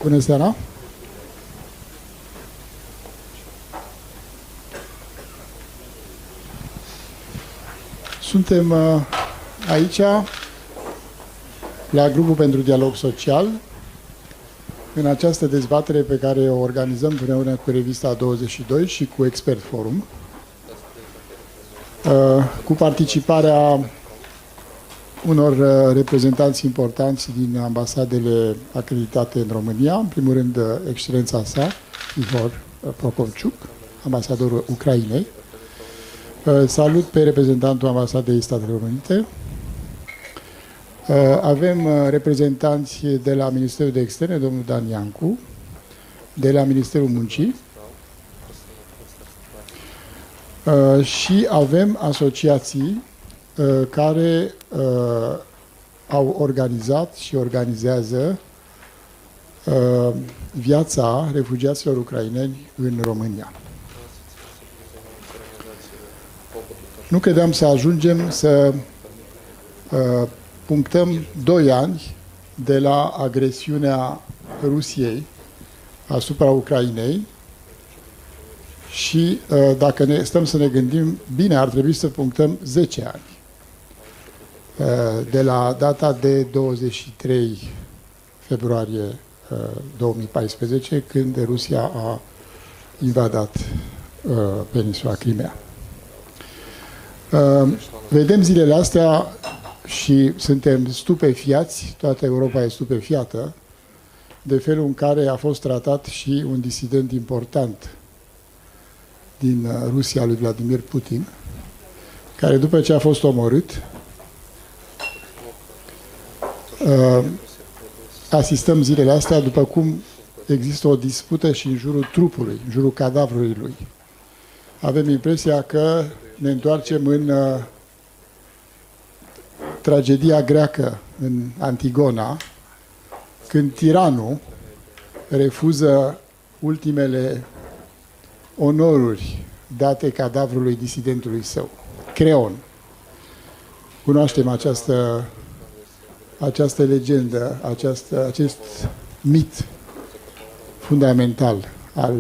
Bună seara! Suntem aici, la Grupul pentru Dialog Social, în această dezbatere pe care o organizăm împreună cu Revista 22 și cu Expert Forum, cu participarea unor reprezentanți importanți din ambasadele acreditate în România, în primul rând excelența sa, Ihor Procopciuc, ambasadorul Ucrainei. Salut pe reprezentantul Ambasadei Statelor Unite. Avem reprezentanți de la Ministerul de Externe, domnul Dan Iancu, de la Ministerul Muncii, și avem asociații care au organizat și organizează viața refugiaților ucraineni în România. Nu credeam să ajungem să punctăm 2 ani de la agresiunea Rusiei asupra Ucrainei și dacă stăm să ne gândim bine, ar trebui să punctăm 10 ani de la data de 23 februarie 2014, când Rusia a invadat peninsula Crimea. Vedem zilele astea și suntem stupefiați, toată Europa e stupefiată, de felul în care a fost tratat și un disident important din Rusia, lui Vladimir Putin, care după ce a fost omorât, asistăm zilele astea după cum există o dispută și în jurul trupului, în jurul cadavrului lui. Avem impresia că ne întoarcem în tragedia greacă, în Antigona, când tiranul refuză ultimele onoruri date cadavrului disidentului său, Creon. Cunoaștem această legendă, acest mit fundamental al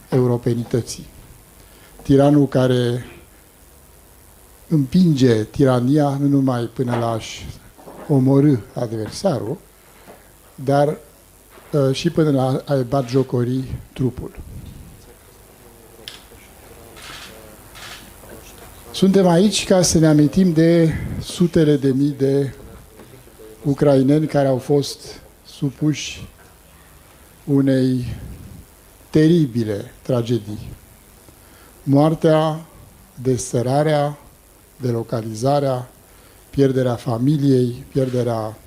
europenității. Tiranul care împinge tirania nu numai până la a-și omorî adversarul, dar și până la a-i batjocori trupul. Suntem aici ca să ne amintim de sutele de mii de ucraineni care au fost supuși unei teribile tragedii. Moartea, desterarea, delocalizarea, pierderea familiei, pierderea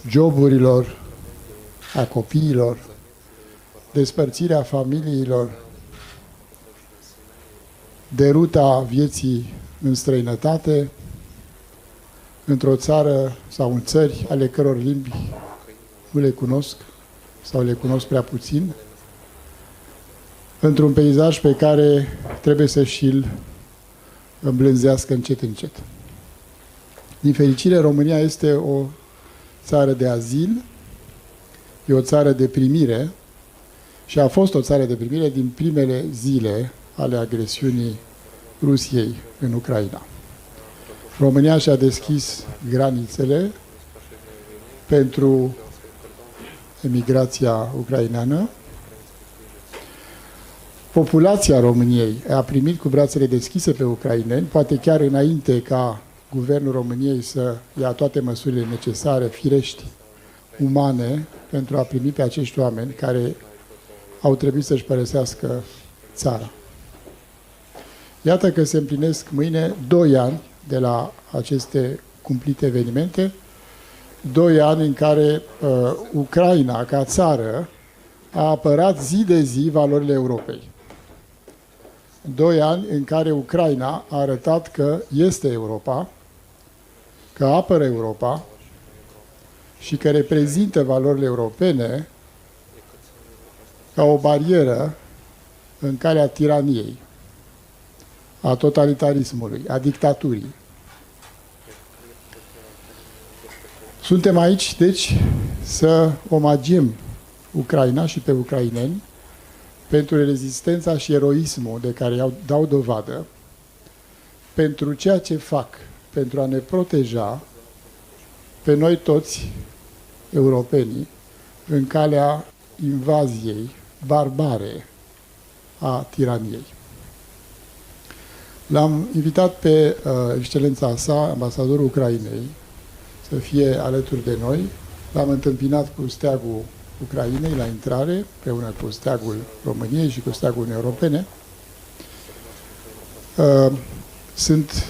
joburilor, a copiilor, despărțirea familiilor, deruta vieții în străinătate, într-o țară sau în țări ale căror limbi nu le cunosc sau le cunosc prea puțin, într-un peisaj pe care trebuie să și-l îmblânzească încet, încet. Din fericire, România este o țară de azil, e o țară de primire și a fost o țară de primire din primele zile ale agresiunii Rusiei în Ucraina. România și-a deschis granițele pentru emigrația ucraineană. Populația României a primit cu brațele deschise pe ucraineni, poate chiar înainte ca Guvernul României să ia toate măsurile necesare, firești, umane, pentru a primi pe acești oameni care au trebuit să-și părăsească țara. Iată că se împlinesc mâine 2 ani de la aceste cumplite evenimente, 2 ani în care Ucraina, ca țară, a apărat zi de zi valorile Europei. 2 ani în care Ucraina a arătat că este Europa, că apără Europa și că reprezintă valorile europene ca o barieră în calea tiraniei, a totalitarismului, a dictaturii. Suntem aici, deci, să omagiem Ucraina și pe ucraineni pentru rezistența și eroismul de care dau dovadă, pentru ceea ce fac, pentru a ne proteja pe noi toți, europenii, în calea invaziei barbare a tiraniei. L-am invitat pe excelența sa, ambasadorul Ucrainei, să fie alături de noi. L-am întâmpinat cu steagul Ucrainei la intrare, împreună cu steagul României și cu steagul Uniunii Europene. Sunt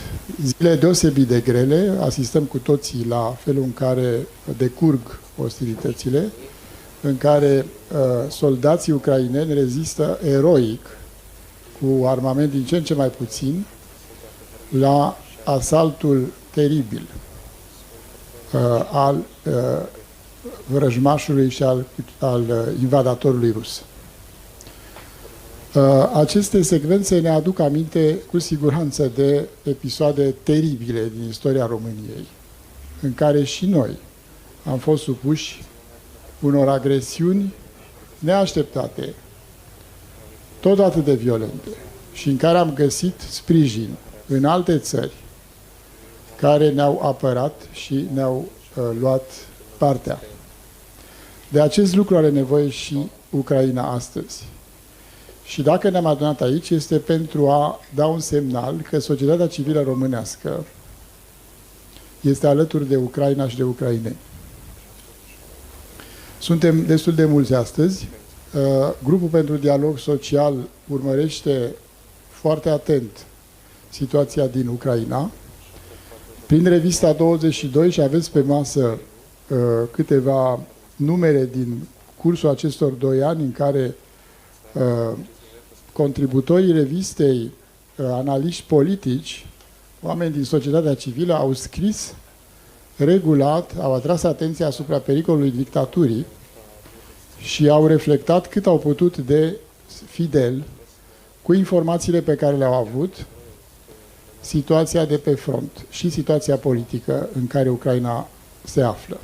zile deosebit de grele, asistăm cu toții la felul în care decurg ostilitățile, în care soldații ucraineni rezistă eroic, cu armament din ce în ce mai puțin, la asaltul teribil al vrăjmașului și al invadatorului rus. Aceste secvențe ne aduc aminte cu siguranță de episoade teribile din istoria României, în care și noi am fost supuși unor agresiuni neașteptate, tot atât de violente, și în care am găsit sprijin în alte țări care ne-au apărat și ne-au luat partea. De acest lucru are nevoie și Ucraina astăzi. Și dacă ne-am adunat aici, este pentru a da un semnal că societatea civilă românească este alături de Ucraina și de ucraineni. Suntem destul de mulți astăzi. Grupul pentru Dialog Social urmărește foarte atent situația din Ucraina. Prin Revista 22, și aveți pe masă câteva numere din cursul acestor 2 ani în care contributorii revistei, analiști politici, oameni din societatea civilă au scris regulat, au atras atenția asupra pericolului dictaturii și au reflectat cât au putut de fidel, cu informațiile pe care le-au avut, situația de pe front și situația politică în care Ucraina se află.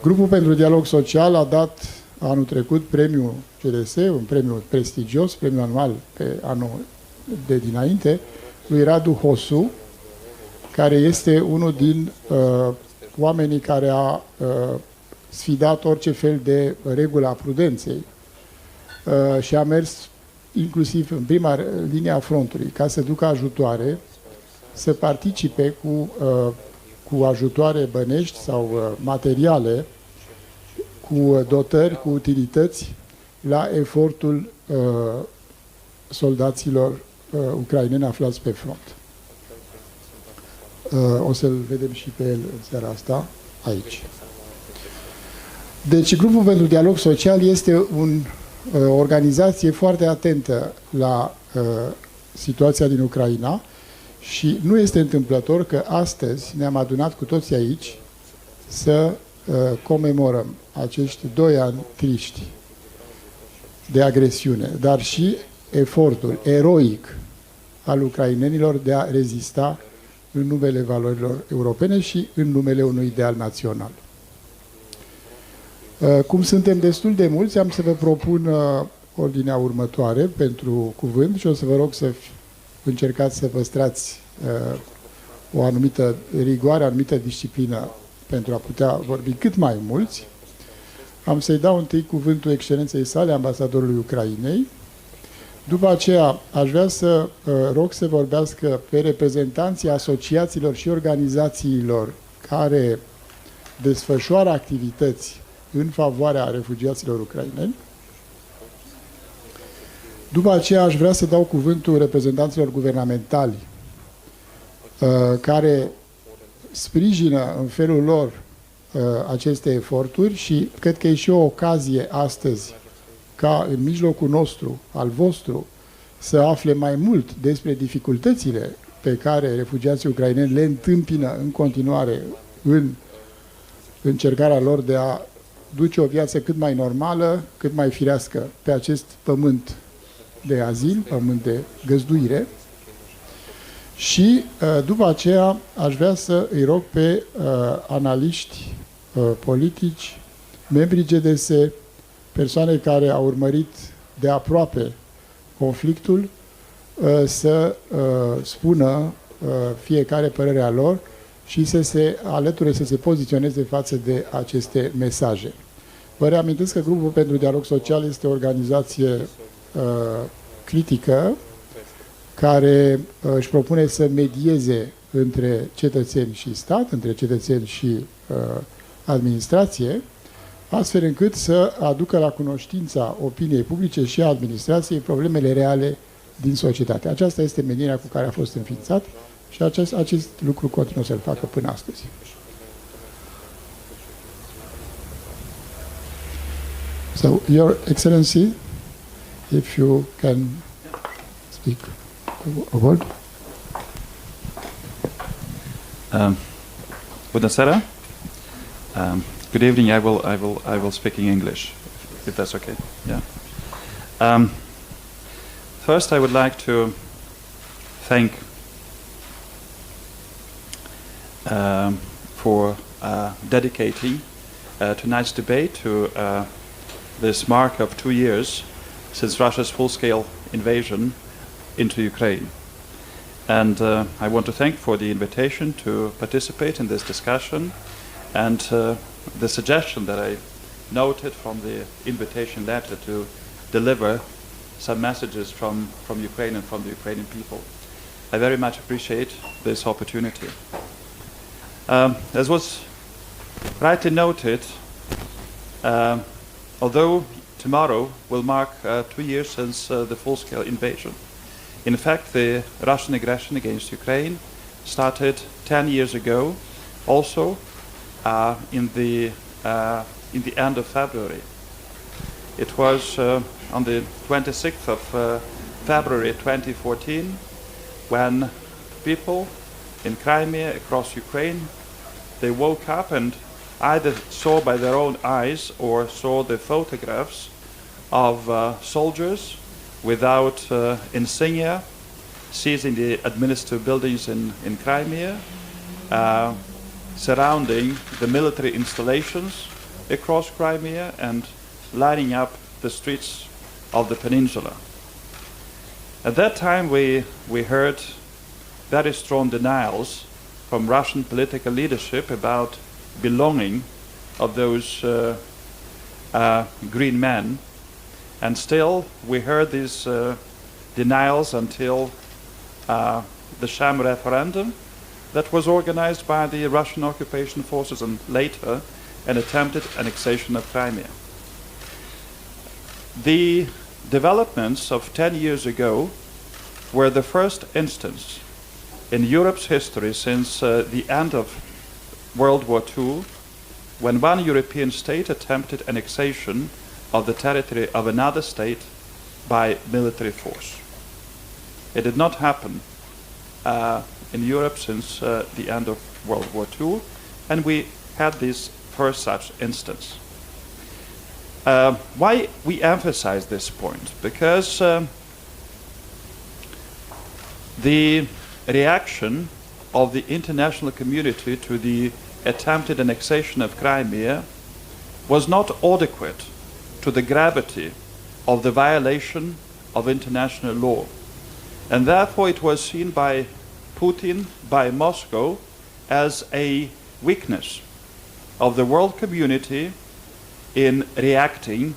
Grupul pentru Dialog Social a dat anul trecut premiul GDS, un premiu prestigios, premiul anual pe anul de dinainte, lui Radu Hosu, care este unul din oamenii care a sfidat orice fel de regulă a prudenței și a mers inclusiv în prima linie a frontului ca să ducă ajutoare, să participe cu ajutoare bănești sau materiale, cu dotări, cu utilități la efortul soldaților ucraineni aflați pe front. O să-l vedem și pe el în seara asta, aici. Deci, Grupul pentru Dialog Social este o organizație foarte atentă la situația din Ucraina și nu este întâmplător că astăzi ne-am adunat cu toții aici să comemorăm acești 2 ani triști de agresiune, dar și efortul eroic al ucrainenilor de a rezista în numele valorilor europene și în numele unui ideal național. Cum suntem destul de mulți, am să vă propun ordinea următoare pentru cuvânt și o să vă rog să încercați să păstrați o anumită rigoare, o anumită disciplină pentru a putea vorbi cât mai mulți. Am să-i dau întâi cuvântul excelenței sale, ambasadorului Ucrainei. După aceea, aș vrea să rog să vorbească pe reprezentanții asociațiilor și organizațiilor care desfășoară activități în favoarea refugiaților ucraineni. După aceea, aș vrea să dau cuvântul reprezentanților guvernamentali care sprijină în felul lor aceste eforturi și cred că e și o ocazie astăzi ca în mijlocul nostru, al vostru, să afle mai mult despre dificultățile pe care refugiații ucraineni le întâmpină în continuare în încercarea lor de a duce o viață cât mai normală, cât mai firească pe acest pământ de azil, pământ de găzduire. Și după aceea aș vrea să îi rog pe analiști politici, membrii GDS, persoane care au urmărit de aproape conflictul, să spună fiecare părerea lor și să se alăture, să se poziționeze față de aceste mesaje. Vă reamintesc că Grupul pentru Dialog Social este o organizație critică care își propune să medieze între cetățeni și stat, între cetățeni și administrație, astfel încât să aducă la cunoștința opiniei publice și a administrației problemele reale din societate. Aceasta este menirea cu care a fost înființat și acest lucru continuă să-l facă până astăzi. So, Your Excellency, if you can speak a word. Bună seara. Good evening. I will speak in English, if that's okay. Yeah. First, I would like to thank for dedicating tonight's debate to this mark of 2 years since Russia's full-scale invasion into Ukraine. And I want to thank for the invitation to participate in this discussion and the suggestion that I noted from the invitation letter to deliver some messages from Ukraine and from the Ukrainian people. I very much appreciate this opportunity. As was rightly noted, although tomorrow will mark 2 years since the full-scale invasion, in fact, the Russian aggression against Ukraine started 10 years ago, also in the end of February. It was on the 26th of February 2014 when people in Crimea, across Ukraine, they woke up and either saw by their own eyes or saw the photographs of soldiers without insignia seizing the administrative buildings in Crimea, surrounding the military installations across Crimea and lining up the streets of the peninsula. At that time we heard very strong denials from Russian political leadership about belonging of those green men, and still we heard these denials until the sham referendum that was organized by the Russian occupation forces and later an attempted annexation of Crimea. The developments of 10 years ago were the first instance in Europe's history since the end of World War II when one European state attempted annexation of the territory of another state by military force. It did not happen in Europe since the end of World War II, and we had this first such instance. Why we emphasize this point? Because the reaction of the international community to the attempted annexation of Crimea was not adequate to the gravity of the violation of international law. And therefore it was seen by Putin, by Moscow, as a weakness of the world community in reacting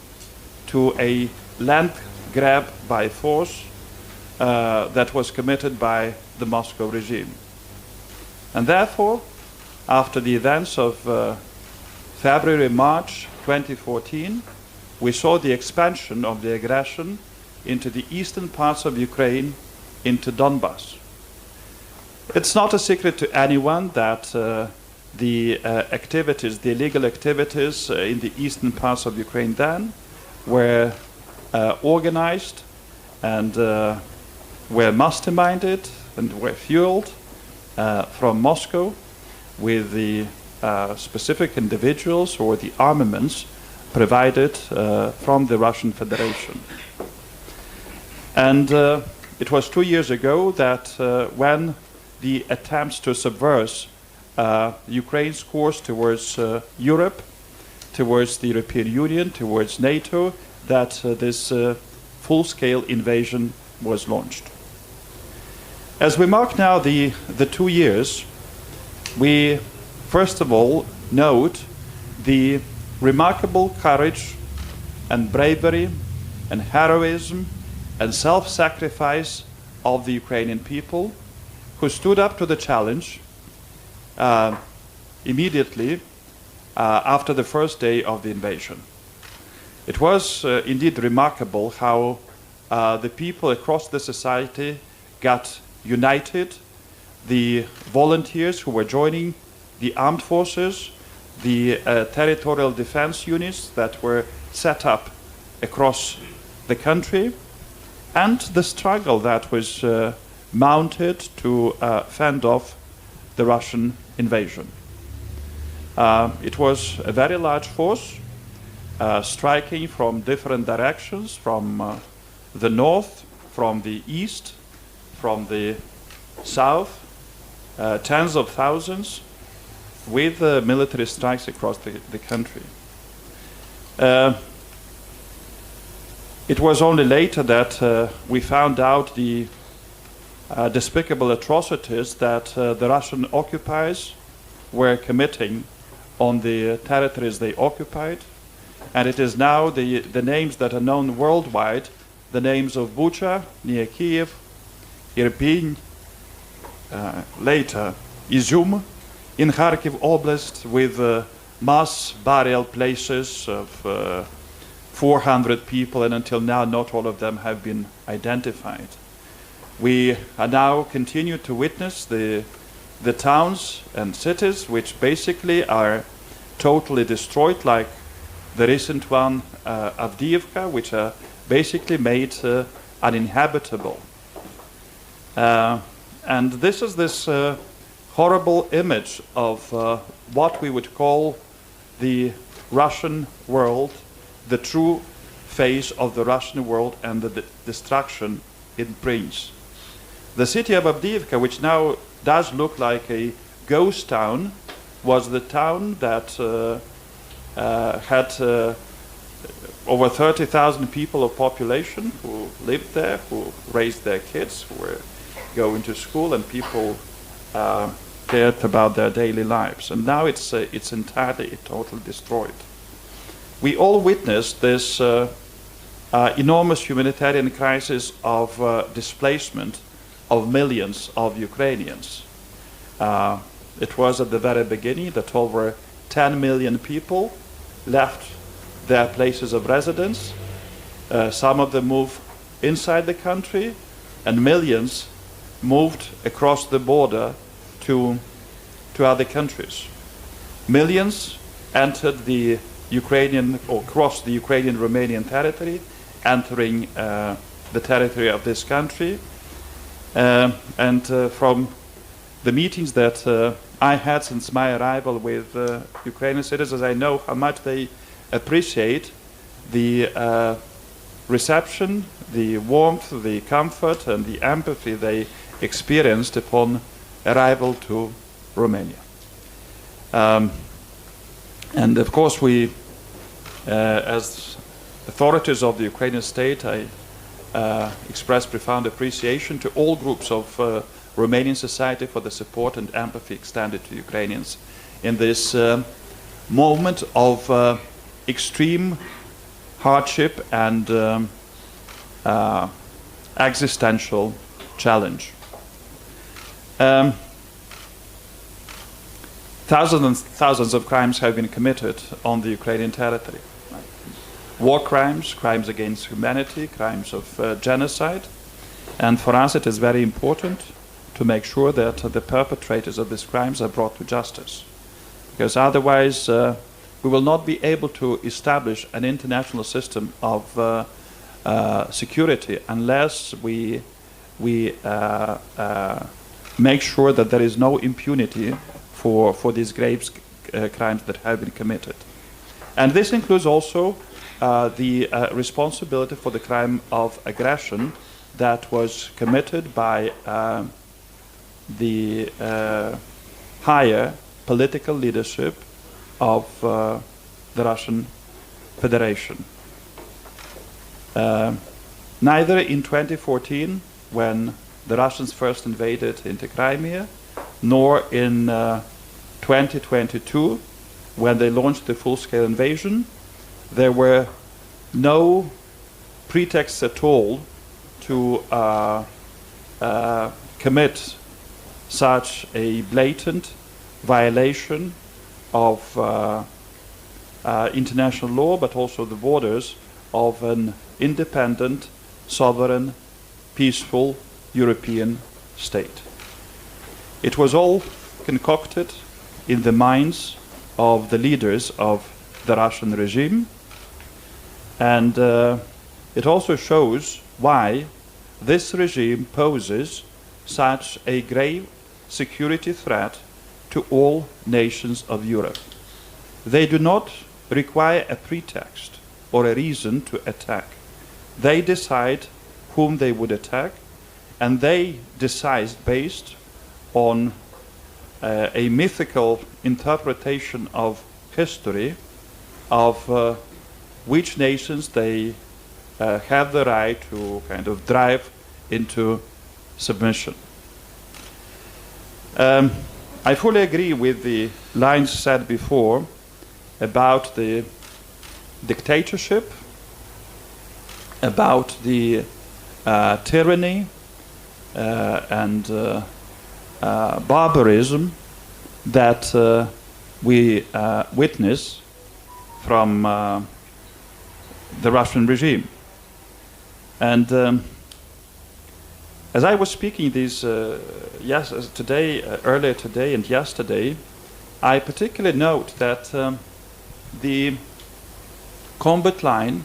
to a land grab by force that was committed by the Moscow regime. And therefore, after the events of February-March 2014, we saw the expansion of the aggression into the eastern parts of Ukraine, into Donbass. It's not a secret to anyone that the activities, the illegal activities in the eastern parts of Ukraine then were organized and were masterminded and were fueled from Moscow with the specific individuals or the armaments provided from the Russian Federation. And it was 2 years ago that when the attempts to subvert Ukraine's course towards Europe, towards the European Union, towards NATO, that this full-scale invasion was launched. As we mark now the 2 years, we first of all note the remarkable courage and bravery and heroism and self-sacrifice of the Ukrainian people, who stood up to the challenge immediately after the first day of the invasion. It was indeed remarkable how the people across the society got united, the volunteers who were joining the armed forces, the territorial defense units that were set up across the country, and the struggle that was mounted to fend off the Russian invasion. It was a very large force, striking from different directions, from the north, from the east, from the south, tens of thousands, with military strikes across the country. It was only later that we found out the despicable atrocities that the Russian occupiers were committing on the territories they occupied, and it is now the names that are known worldwide, the names of Bucha near Kiev, Irpin, later Izum, in Kharkiv Oblast, with mass burial places of 400 people, and until now not all of them have been identified. We are now continue to witness the towns and cities which basically are totally destroyed, like the recent one, Avdiivka, which are basically made uninhabitable. And this is this horrible image of what we would call the Russian world, the true face of the Russian world, and the destruction it brings. The city of Avdiivka, which now does look like a ghost town, was the town that had over 30,000 people of population who lived there, who raised their kids, who were going to school, and people cared about their daily lives. And now it's entirely, totally destroyed. We all witnessed this enormous humanitarian crisis of displacement of millions of Ukrainians. It was at the very beginning that over 10 million people left their places of residence. Some of them moved inside the country, and millions moved across the border to other countries. Millions entered the Ukrainian, or crossed the Ukrainian-Romanian territory, entering the territory of this country. And from the meetings that I had since my arrival with Ukrainian citizens, I know how much they appreciate the reception, the warmth, the comfort, and the empathy they experienced upon arrival to Romania. And of course, we, as authorities of the Ukrainian state, I express profound appreciation to all groups of Romanian society for the support and empathy extended to Ukrainians in this moment of extreme hardship and existential challenge. Thousands and thousands of crimes have been committed on the Ukrainian territory. War crimes, crimes against humanity, crimes of genocide. And for us it is very important to make sure that the perpetrators of these crimes are brought to justice. Because otherwise we will not be able to establish an international system of security unless we make sure that there is no impunity for these grave crimes that have been committed. And this includes also the responsibility for the crime of aggression that was committed by the higher political leadership of the Russian Federation. Neither in 2014, when the Russians first invaded into Crimea, nor in 2022, when they launched the full-scale invasion, there were no pretexts at all to commit such a blatant violation of international law, but also the borders of an independent, sovereign, peaceful European state. It was all concocted in the minds of the leaders of the Russian regime, and it also shows why this regime poses such a grave security threat to all nations of Europe. They do not require a pretext or a reason to attack. They decide whom they would attack, and they decide based on a mythical interpretation of history of which nations they have the right to kind of drive into submission. I fully agree with the lines said before about the dictatorship, about the tyranny and barbarism that we witness from the Russian regime. And as I was speaking these earlier today and yesterday, I particularly note that the combat line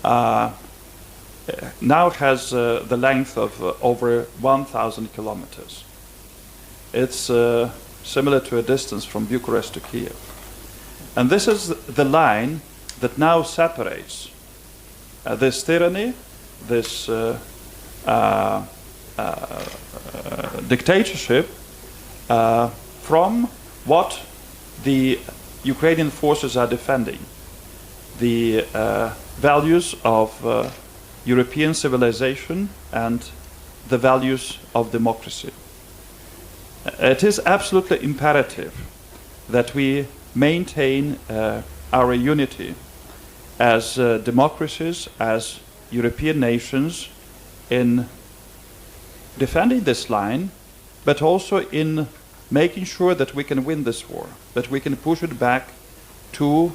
now has the length of over 1,000 kilometers. It's similar to a distance from Bucharest to Kiev. And this is the line that now separates this tyranny, this dictatorship from what the Ukrainian forces are defending, the values of European civilization and the values of democracy. It is absolutely imperative that we maintain our unity as democracies, as European nations, in defending this line, but also in making sure that we can win this war, that we can push it back to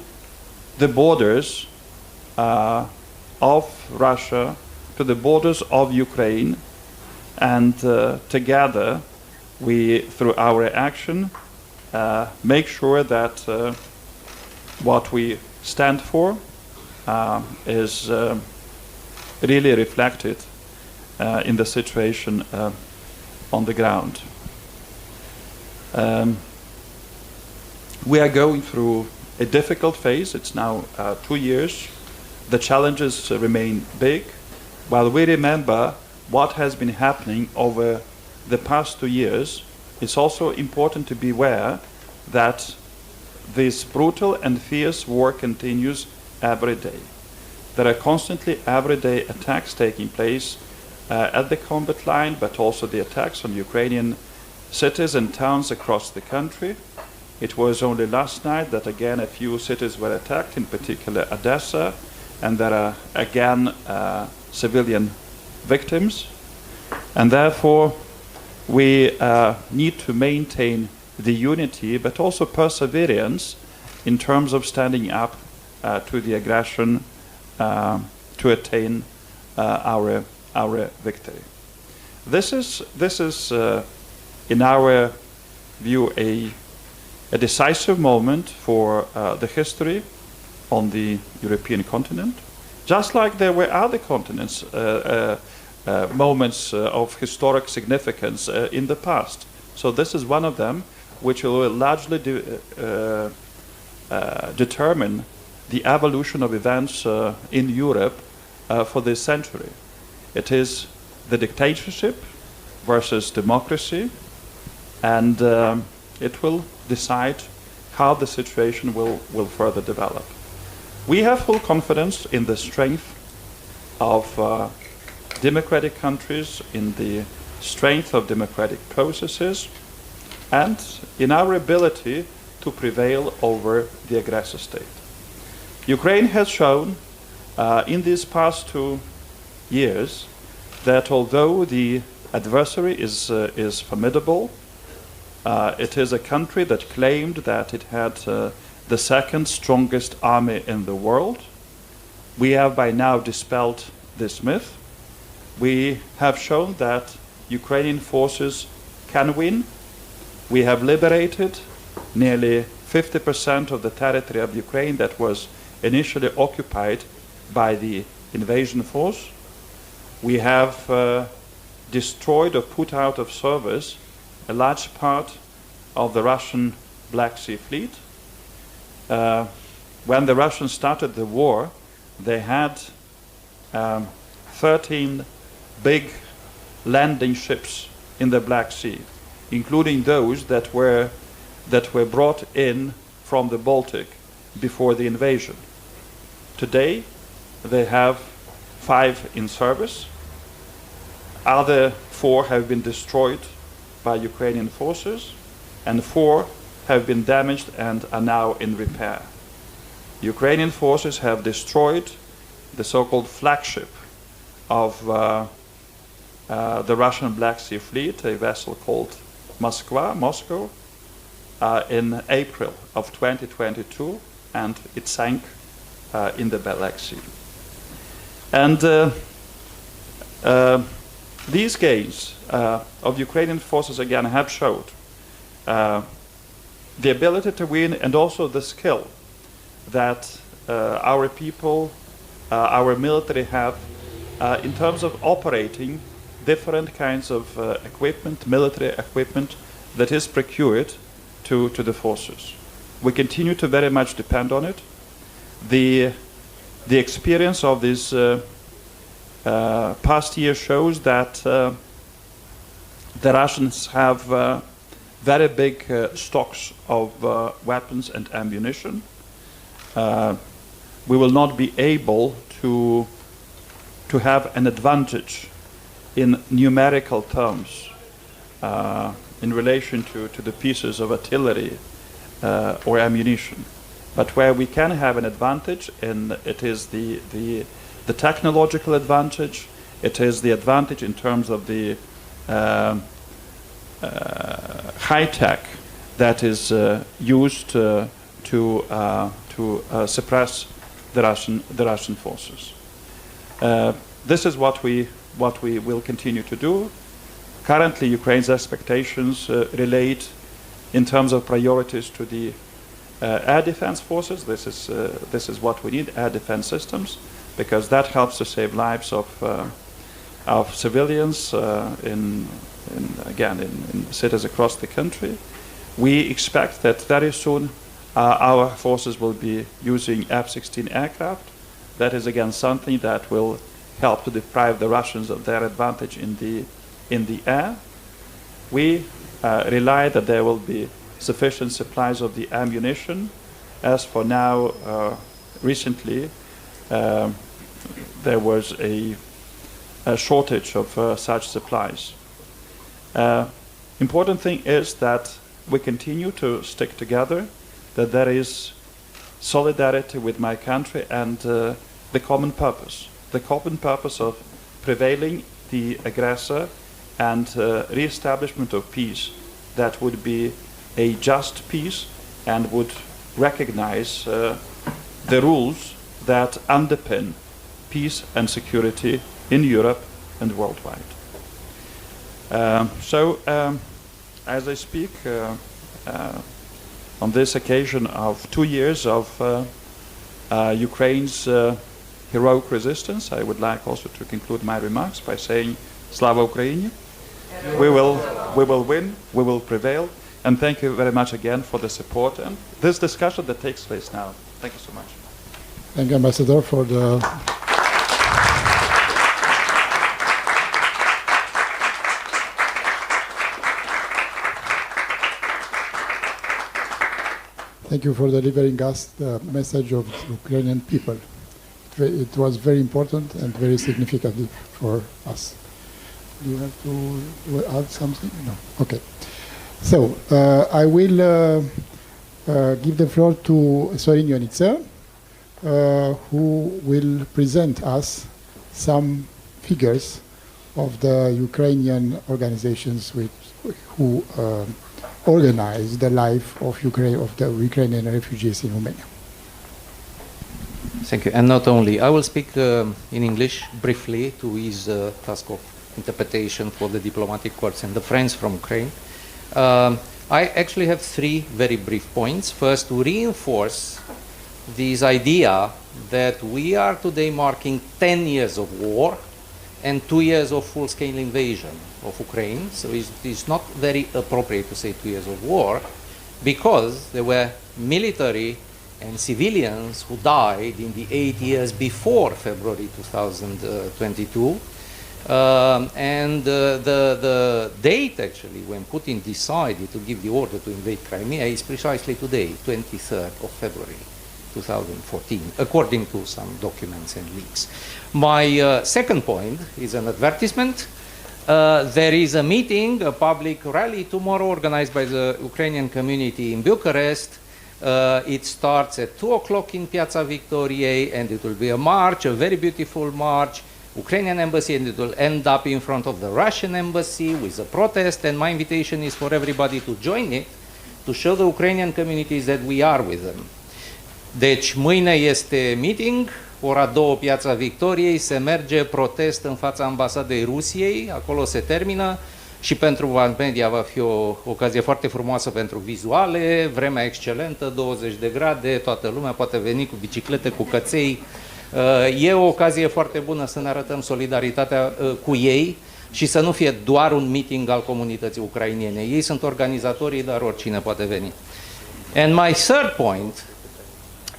the borders of Russia, to the borders of Ukraine, and together we, through our action, make sure that what we stand for is really reflected in the situation on the ground. We are going through a difficult phase. It's now 2 years. The challenges remain big. While we remember what has been happening over the past 2 years, it's also important to be aware that this brutal and fierce war continues every day. There are constantly everyday attacks taking place at the combat line, but also the attacks on Ukrainian cities and towns across the country. It was only last night that again a few cities were attacked, in particular Odessa, and there are again civilian victims. And therefore we need to maintain the unity, but also perseverance in terms of standing up to the aggression to attain our victory. This is in our view a decisive moment for the history on the European continent, just like there were other continents moments of historic significance in the past. So this is one of them, which will largely determine the evolution of events in Europe for this century. It is the dictatorship versus democracy, and it will decide how the situation will further develop. We have full confidence in the strength of democratic countries, in the strength of democratic processes, and in our ability to prevail over the aggressor state. Ukraine has shown in these past 2 years that although the adversary is formidable, it is a country that claimed that it had the second strongest army in the world. We have by now dispelled this myth. We have shown that Ukrainian forces can win. We have liberated nearly 50% of the territory of Ukraine that was initially occupied by the invasion force. We have destroyed or put out of service a large part of the Russian Black Sea Fleet. When the Russians started the war, they had 13 big landing ships in the Black Sea, including those that were brought in from the Baltic before the invasion. Today, they have 5 in service. Other 4 have been destroyed by Ukrainian forces, and 4 have been damaged and are now in repair. Ukrainian forces have destroyed the so-called flagship of the Russian Black Sea Fleet, a vessel called Moscow, in April of 2022, and it sank in the Black Sea. And these gains of Ukrainian forces again have showed the ability to win and also the skill that our people, our military have in terms of operating different kinds of equipment, military equipment that is procured to the forces. We continue to very much depend on it. The experience of this past year shows that the Russians have very big stocks of weapons and ammunition. We will not be able to have an advantage in numerical terms in relation to the pieces of artillery or ammunition. But where we can have an advantage, and it is the technological advantage, it is the advantage in terms of the high tech that is used to suppress the Russian forces. This is what we will continue to do. Currently, Ukraine's expectations relate in terms of priorities to the air defense forces. This is what we need: air defense systems, because that helps to save lives of civilians in cities across the country. We expect that very soon our forces will be using F-16 aircraft. That is again something that will help to deprive the Russians of their advantage in the air. We rely that there will be sufficient supplies of the ammunition. As for now, recently there was a shortage of such supplies. Important thing is that we continue to stick together, that there is solidarity with my country and the common purpose of prevailing the aggressor and re-establishment of peace that would be a just peace and would recognize the rules that underpin peace and security in Europe and worldwide. As I speak on this occasion of 2 years of Ukraine's heroic resistance, I would like also to conclude my remarks by saying Slava Ukraini. We will win, we will prevail, and thank you very much again for the support and this discussion that takes place now. Thank you so much. Thank you, Ambassador, for the Thank you for delivering us the message of the Ukrainian people. It was very important and very significant for us. Do you have to add something? No. Okay. So I will give the floor to Sorin Ionica, who will present us some figures of the Ukrainian organizations who organize the life of the Ukrainian refugees in Romania. Thank you. And not only, I will speak in English briefly to ease the task of interpretation for the diplomatic corps and the friends from Ukraine. I actually have three very brief points. First, to reinforce this idea that we are today marking 10 years of war and 2 years of full-scale invasion of Ukraine. So it's not very appropriate to say 2 years of war, because there were military and civilians who died in the 8 years before February 2022. The date, actually, when Putin decided to give the order to invade Crimea is precisely today, 23rd of February 2014, according to some documents and leaks. My second point is an advertisement. There is a meeting, a public rally tomorrow organized by the Ukrainian community in Bucharest. It starts at 2 o'clock in Piazza Victoriei, and it will be a march, a very beautiful march, Ukrainian embassy, and it will end up in front of the Russian embassy with a protest. And my invitation is for everybody to join it, to show the Ukrainian communities that we are with them. Deci mâine este meeting, ora 2, Piața Victoriei, se merge protest în fața ambasadei Rusiei, acolo se termină. Și pentru mass media va fi o ocazie foarte frumoasă pentru vizuale, vremea excelentă, 20 de grade, toată lumea poate veni cu biciclete, cu căței. E o ocazie foarte bună să ne arătăm solidaritatea cu ei și să nu fie doar un meeting al comunității ucrainene. Ei sunt organizatorii, dar oricine poate veni. And my third point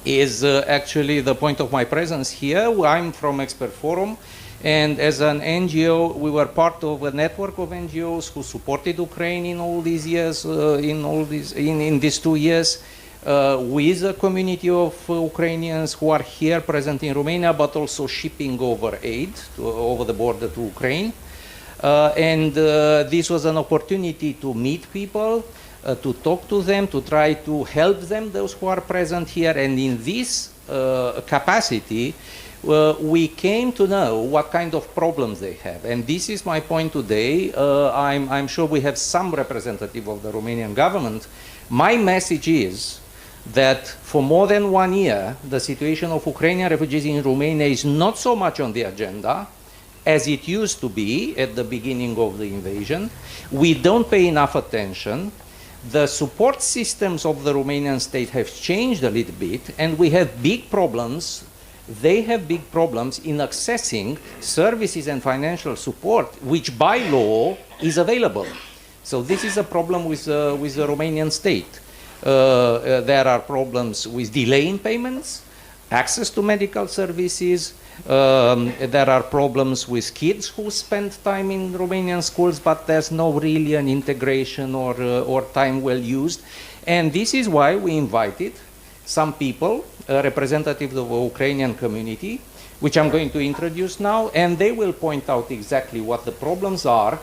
is actually the point of my presence here. I'm from Expert Forum, and as an NGO, we were part of a network of NGOs who supported Ukraine in all these years, in these 2 years, with a community of Ukrainians who are here present in Romania, but also shipping over aid over the border to Ukraine. This was an opportunity to meet people, to talk to them, to try to help them, those who are present here. And in this capacity, we came to know what kind of problems they have. And this is my point today. I'm sure we have some representative of the Romanian government. My message is that for more than 1 year, the situation of Ukrainian refugees in Romania is not so much on the agenda as it used to be at the beginning of the invasion. We don't pay enough attention. The support systems of the Romanian state have changed a little bit, and we have big problems. They have big problems in accessing services and financial support, which by law is available. So this is a problem with the Romanian state. There are problems with delay in payments, access to medical services. There are problems with kids who spend time in Romanian schools, but there's no really an integration or time well used. And this is why we invited some people, representatives of the Ukrainian community, which I'm going to introduce now, and they will point out exactly what the problems are.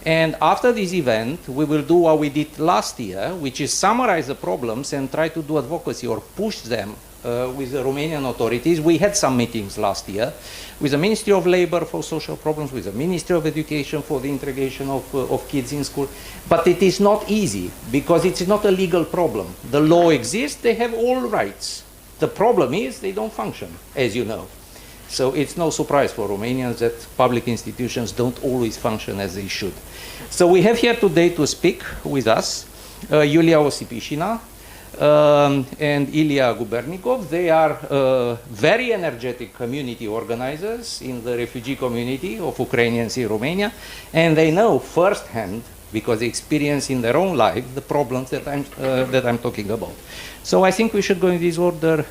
And after this event, we will do what we did last year, which is summarize the problems and try to do advocacy or push them with the Romanian authorities. We had some meetings last year with the Ministry of Labor for social problems, with the Ministry of Education for the integration of kids in school. But it is not easy, because it's not a legal problem. The law exists, they have all rights. The problem is they don't function, as you know. So it's no surprise for Romanians that public institutions don't always function as they should. So we have here today to speak with us Iulia Osipișina and Ilia Gubernikov. They are very energetic community organizers in the refugee community of Ukrainians in Romania, and they know firsthand, because they experience in their own life, the problems that I'm talking about. So I think we should go in this order: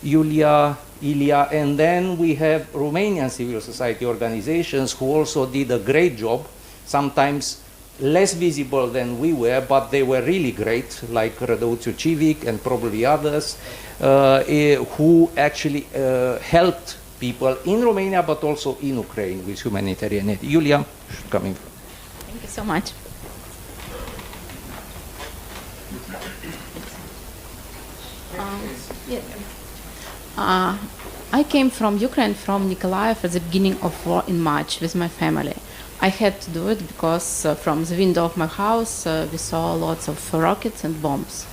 Iulia, Ilia, and then we have Romanian civil society organizations who also did a great job, sometimes less visible than we were, but they were really great, like Rădăuțiu Civic and probably others, who actually helped people in Romania, but also in Ukraine with humanitarian aid. Julia should come in. Thank you so much. I came from Ukraine, from Nikolaev, at the beginning of war in March with my family. I had to do it because from the window of my house we saw lots of rockets and bombs.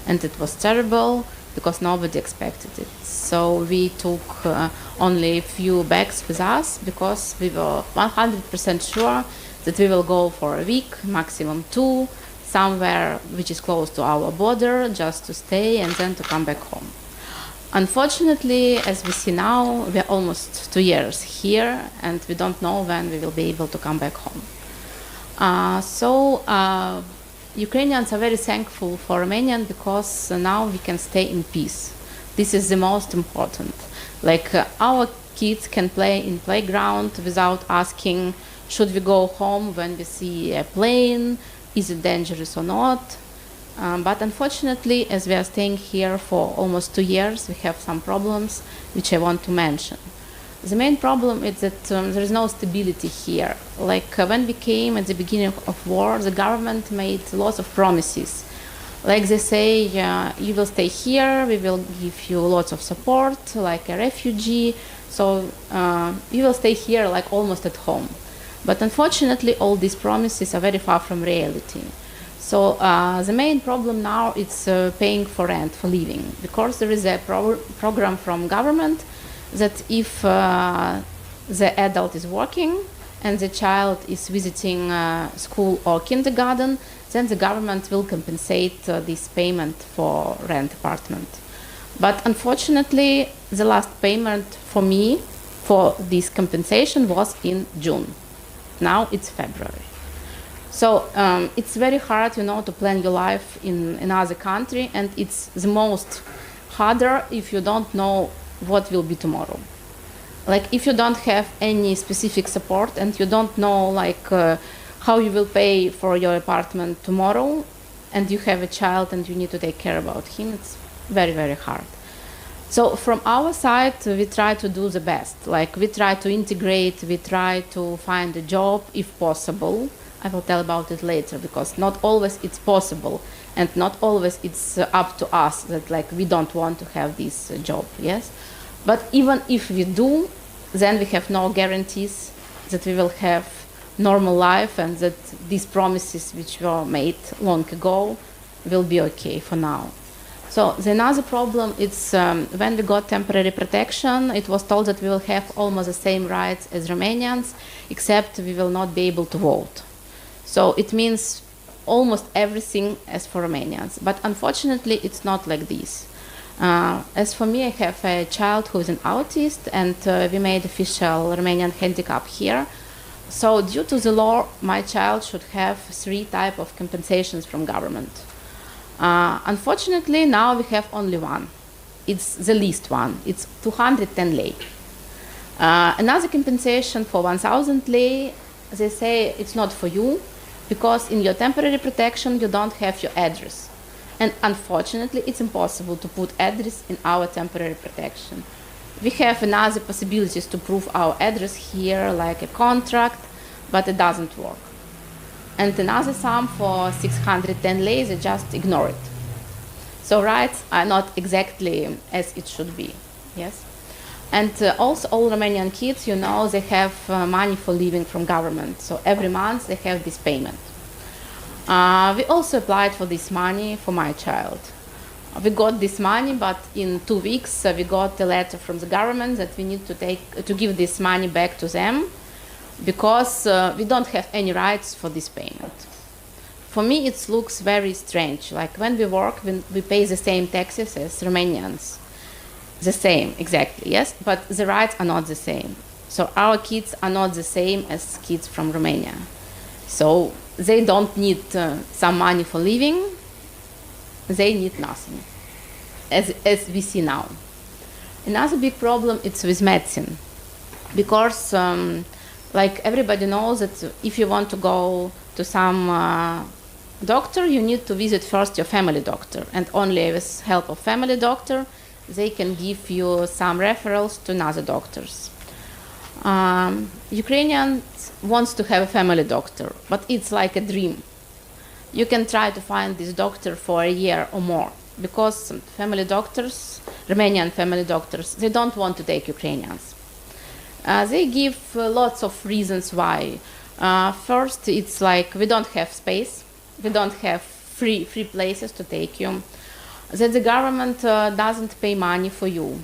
And it was terrible because nobody expected it. So we took only a few bags with us because we were 100% sure that we will go for a week, maximum 2, somewhere which is close to our border, just to stay and then to come back home. Unfortunately, as we see now, we are almost 2 years here and we don't know when we will be able to come back home. Ukrainians are very thankful for Romanian because now we can stay in peace. This is the most important. Our kids can play in playground without asking, should we go home when we see a plane? Is it dangerous or not? But unfortunately, as we are staying here for almost 2 years, we have some problems which I want to mention. The main problem is that there is no stability here. When we came at the beginning of war, the government made lots of promises. They say, you will stay here, we will give you lots of support, like a refugee, so you will stay here almost at home. But unfortunately, all these promises are very far from reality. So the main problem now is paying for rent, for living, because there is a program from government that if the adult is working and the child is visiting school or kindergarten, then the government will compensate this payment for rent apartment. But unfortunately, the last payment for me for this compensation was in June. Now it's February. So it's very hard, to plan your life in another country, and it's the most harder if you don't know what will be tomorrow. If you don't have any specific support and you don't know how you will pay for your apartment tomorrow, and you have a child and you need to take care about him, it's very, very hard. So from our side, we try to do the best. We try to integrate, we try to find a job if possible. I will tell about it later, because not always it's possible, and not always it's up to us that we don't want to have this job, yes? But even if we do, then we have no guarantees that we will have normal life and that these promises which were made long ago will be okay for now. So the another problem is when we got temporary protection, it was told that we will have almost the same rights as Romanians, except we will not be able to vote. So it means almost everything as for Romanians. But unfortunately, it's not like this. As for me, I have a child who is an autist, and we made official Romanian handicap here. So due to the law, my child should have 3 types of compensations from government. Unfortunately, now we have only one. It's the least one. It's 210 lei. Another compensation for 1,000 lei, they say it's not for you, because in your temporary protection you don't have your address. And unfortunately, it's impossible to put address in our temporary protection. We have another possibilities to prove our address here, like a contract, but it doesn't work. And another sum for 610 lei, they just ignore it. So rights are not exactly as it should be, yes? And also all Romanian kids, they have money for living from government. So every month they have this payment. We also applied for this money for my child. We got this money, but in 2 weeks we got a letter from the government that we need to give this money back to them because we don't have any rights for this payment. For me, it looks very strange. When we work, we pay the same taxes as Romanians. The same, exactly, yes, but the rights are not the same. So our kids are not the same as kids from Romania. So they don't need some money for living, they need nothing, as we see now. Another big problem is with medicine, because Like everybody knows that if you want to go to some doctor, you need to visit first your family doctor, and only with help of family doctor, they can give you some referrals to another doctors. Ukrainians wants to have a family doctor, but it's like a dream. You can try to find this doctor for a year or more, because family doctors, Romanian family doctors, they don't want to take Ukrainians. They give lots of reasons why. First, it's like we don't have space, we don't have free places to take you, that the government doesn't pay money for you,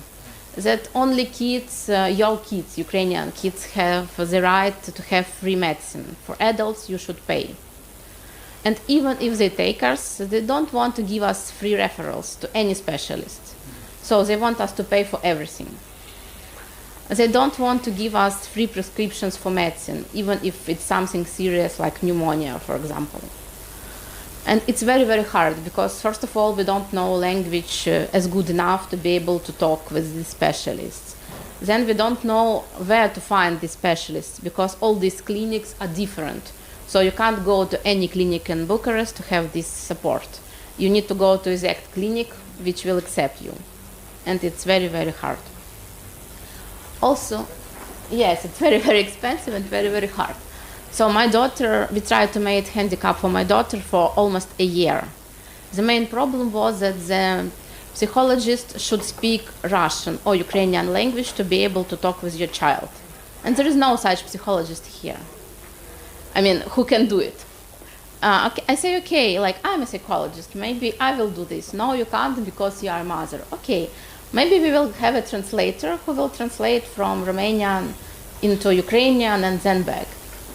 that only kids, your kids, Ukrainian kids, have the right to have free medicine. For adults, you should pay. And even if they take us, they don't want to give us free referrals to any specialist. So they want us to pay for everything. They don't want to give us free prescriptions for medicine, even if it's something serious like pneumonia, for example. And it's very, very hard because, first of all, we don't know language as good enough to be able to talk with these specialists. Then we don't know where to find these specialists because all these clinics are different. So you can't go to any clinic in Bucharest to have this support. You need to go to exact clinic which will accept you. And it's very, very hard. Also, yes, it's very, very expensive and very, very hard. So my daughter, we tried to make handicap for my daughter for almost a year. The main problem was that the psychologist should speak Russian or Ukrainian language to be able to talk with your child. And there is no such psychologist here. I mean, who can do it? Okay, I say, okay, like I'm a psychologist, maybe I will do this. No, you can't because you are a mother. Okay, maybe we will have a translator who will translate from Romanian into Ukrainian and then back.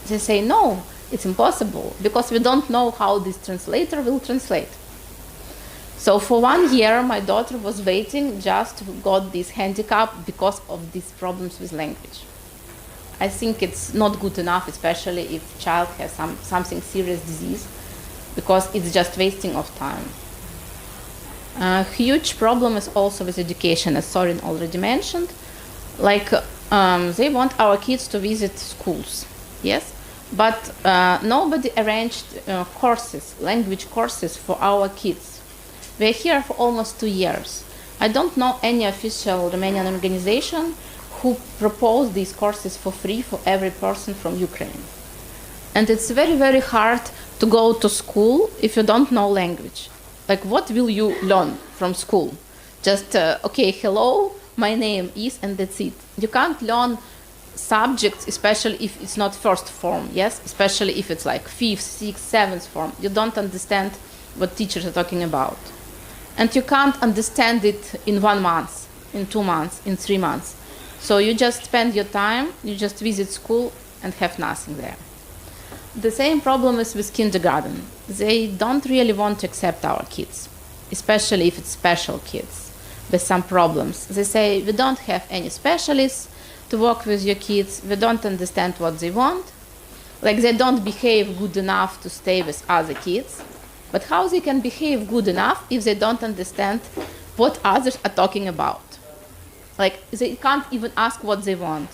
They say, no, it's impossible because we don't know how this translator will translate. So for 1 year, my daughter was waiting just to got this handicap because of these problems with language. I think it's not good enough, especially if child has something serious disease, because it's just wasting of time. A huge problem is also with education, as Sorin already mentioned. Like they want our kids to visit schools, yes, but nobody arranged courses, language courses for our kids. We're here for almost 2 years. I don't know any official Romanian organization who propose these courses for free for every person from Ukraine. And it's very, very hard to go to school if you don't know language. Like, what will you learn from school? Just, okay, hello, my name is, and that's it. You can't learn subjects, especially if it's not first form, yes? Especially if it's like 5th, 6th, 7th form. You don't understand what teachers are talking about. And you can't understand it in 1 month, in 2 months, in 3 months. So you just spend your time, you just visit school and have nothing there. The same problem is with kindergarten. They don't really want to accept our kids, especially if it's special kids with some problems. They say, we don't have any specialists to work with your kids, we don't understand what they want. Like, they don't behave good enough to stay with other kids. But how they can behave good enough if they don't understand what others are talking about? Like, they can't even ask what they want.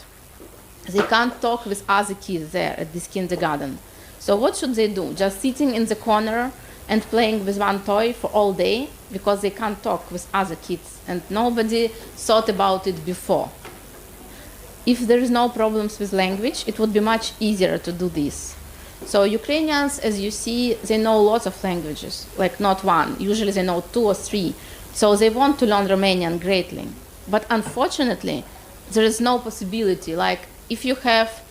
They can't talk with other kids there at this kindergarten. So what should they do? Just sitting in the corner and playing with one toy for all day because they can't talk with other kids and nobody thought about it before. If there is no problems with language, it would be much easier to do this. So Ukrainians, as you see, they know lots of languages, like not one. Usually they know 2 or 3. So they want to learn Romanian greatly. But unfortunately, there is no possibility. Like, if you have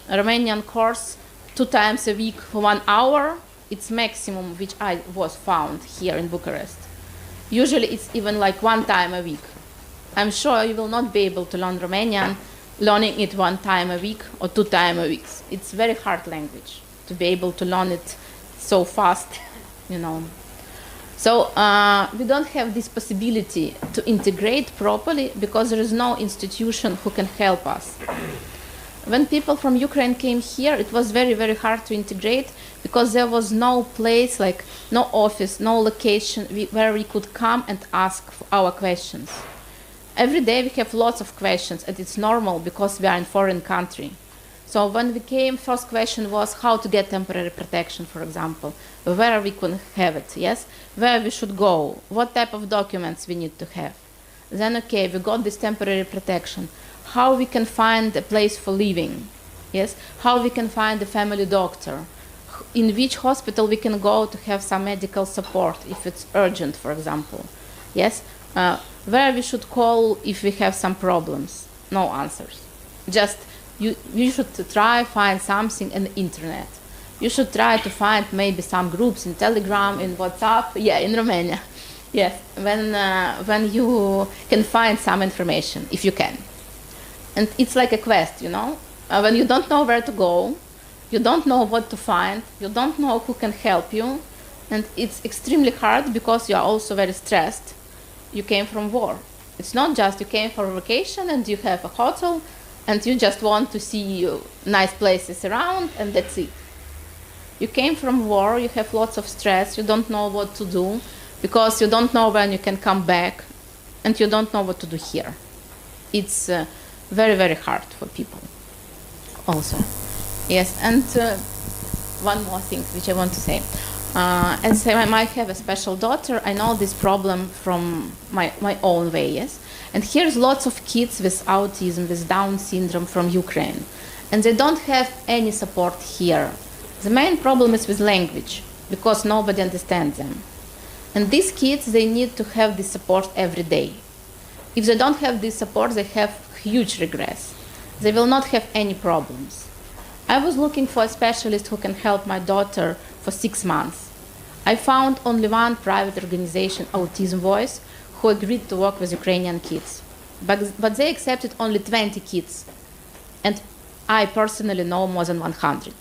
a Romanian course 2 times a week for 1 hour, it's maximum which I was found here in Bucharest. Usually it's even like 1 time a week. I'm sure you will not be able to learn Romanian learning it 1 time a week or 2 times a week. It's very hard language to be able to learn it so fast, you know. So we don't have this possibility to integrate properly because there is no institution who can help us. When people from Ukraine came here, it was very, very hard to integrate because there was no place, like no office, no location where we could come and ask for our questions. Every day we have lots of questions and it's normal because we are in a foreign country. So when we came, first question was how to get temporary protection, for example, where we could have it, yes, where we should go, what type of documents we need to have. Then, okay, we got this temporary protection. How we can find a place for living, yes, how we can find a family doctor, in which hospital we can go to have some medical support if it's urgent, for example, yes, where we should call if we have some problems. No answers. Just you should try find something on the internet. You should try to find maybe some groups in Telegram, in WhatsApp, yeah, in Romania. Yes, when you can find some information, if you can. And it's like a quest, you know? When you don't know where to go, you don't know what to find, you don't know who can help you, and it's extremely hard because you are also very stressed. You came from war. It's not just you came for a vacation and you have a hotel and you just want to see nice places around and that's it. You came from war, you have lots of stress, you don't know what to do because you don't know when you can come back and you don't know what to do here. It's very, very hard for people also. Yes, and one more thing which I want to say. As I might have a special daughter, I know this problem from my own way, yes? And here's lots of kids with autism, with Down syndrome from Ukraine. And they don't have any support here. The main problem is with language, because nobody understands them. And these kids, they need to have this support every day. If they don't have this support, they have huge regress. They will not have any problems. I was looking for a specialist who can help my daughter for 6 months. I found only one private organization, Autism Voice, who agreed to work with Ukrainian kids. But they accepted only 20 kids. And I personally know more than 100.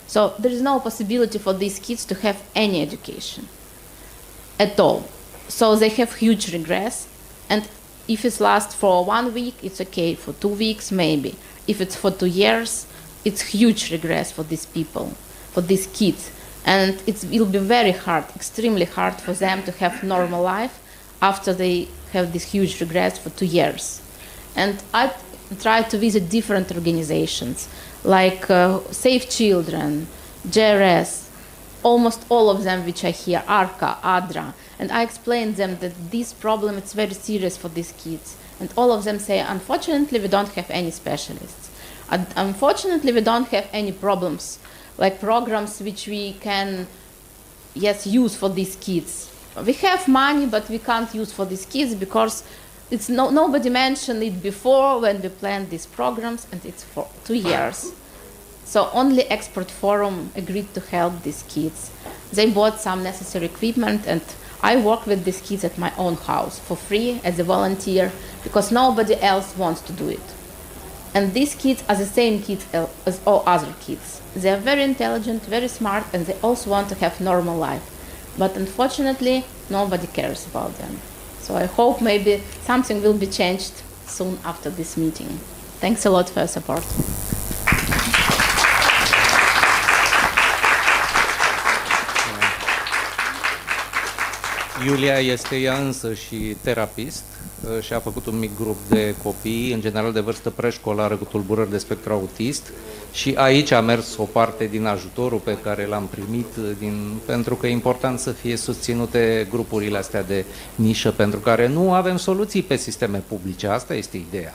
So there is no possibility for these kids to have any education at all. So they have huge regress. And if it lasts for 1 week, it's okay. For 2 weeks, maybe. If it's for 2 years, it's huge regress for these people, for these kids. And it will be very hard, extremely hard for them to have normal life after they have this huge regress for 2 years. And I try to visit different organizations like Save Children, GDS, almost all of them which I hear, ARCA, ADRA, and I explain them that this problem is very serious for these kids. And all of them say, unfortunately, we don't have any specialists. Unfortunately, we don't have any problems, like programs which we can, yes, use for these kids. We have money, but we can't use for these kids because it's nobody mentioned it before when we planned these programs, and it's for 2 years. So only Expert Forum agreed to help these kids. They bought some necessary equipment, and I work with these kids at my own house for free as a volunteer because nobody else wants to do it. And these kids are the same kids as all other kids. They are very intelligent, very smart, and they also want to have normal life. But unfortunately, nobody cares about them. So I hope maybe something will be changed soon after this meeting. Thanks a lot for your support. Iulia este ea însă și terapist și a făcut un mic grup de copii, în general de vârstă preșcolară, cu tulburări de spectru autist, și aici a mers o parte din ajutorul pe care l-am primit, pentru că e important să fie susținute grupurile astea de nișă, pentru care nu avem soluții pe sisteme publice. Asta este ideea.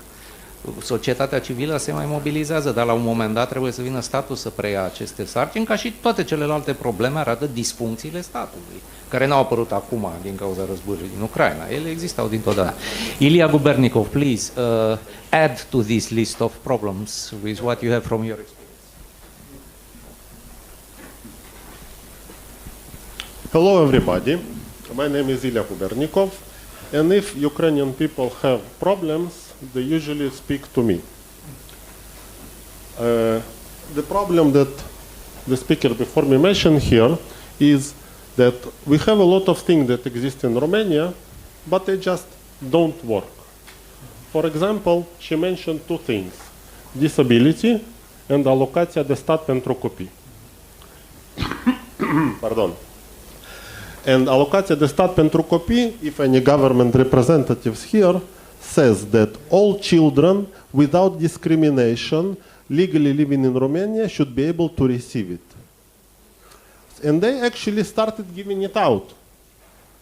Societatea civilă se mai mobilizează, dar la un moment dat trebuie să vină statul să preia aceste sarcini, ca și toate celelalte probleme arată disfuncțiile statului, care n-au apărut acum din cauza războiului din Ucraina. Ele existau dintotdeauna. Ilia Gubernikov, please add to this list of problems with what you have from your experience. Hello everybody, my name is Ilya Gubernikov, and if Ukrainian people have problems, they usually speak to me. The problem that the speaker before me mentioned here is that we have a lot of things that exist in Romania, but they just don't work. For example, she mentioned 2 things, disability and alocația de stat pentru copii. Pardon. And alocația de stat pentru copii, if any government representatives here, says that all children, without discrimination, legally living in Romania should be able to receive it. And they actually started giving it out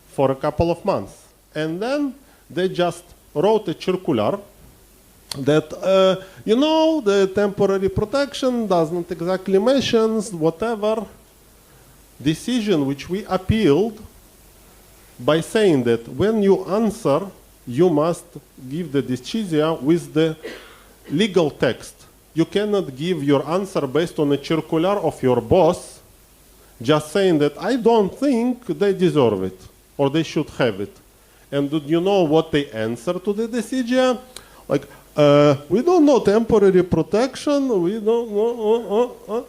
for a couple of months. And then they just wrote a circular that, you know, the temporary protection doesn't exactly mention whatever decision which we appealed by saying that when you answer, you must give the decision with the legal text. You cannot give your answer based on a circular of your boss just saying that I don't think they deserve it or they should have it. And do you know what they answer to the decision? Like, we don't know temporary protection, we don't know.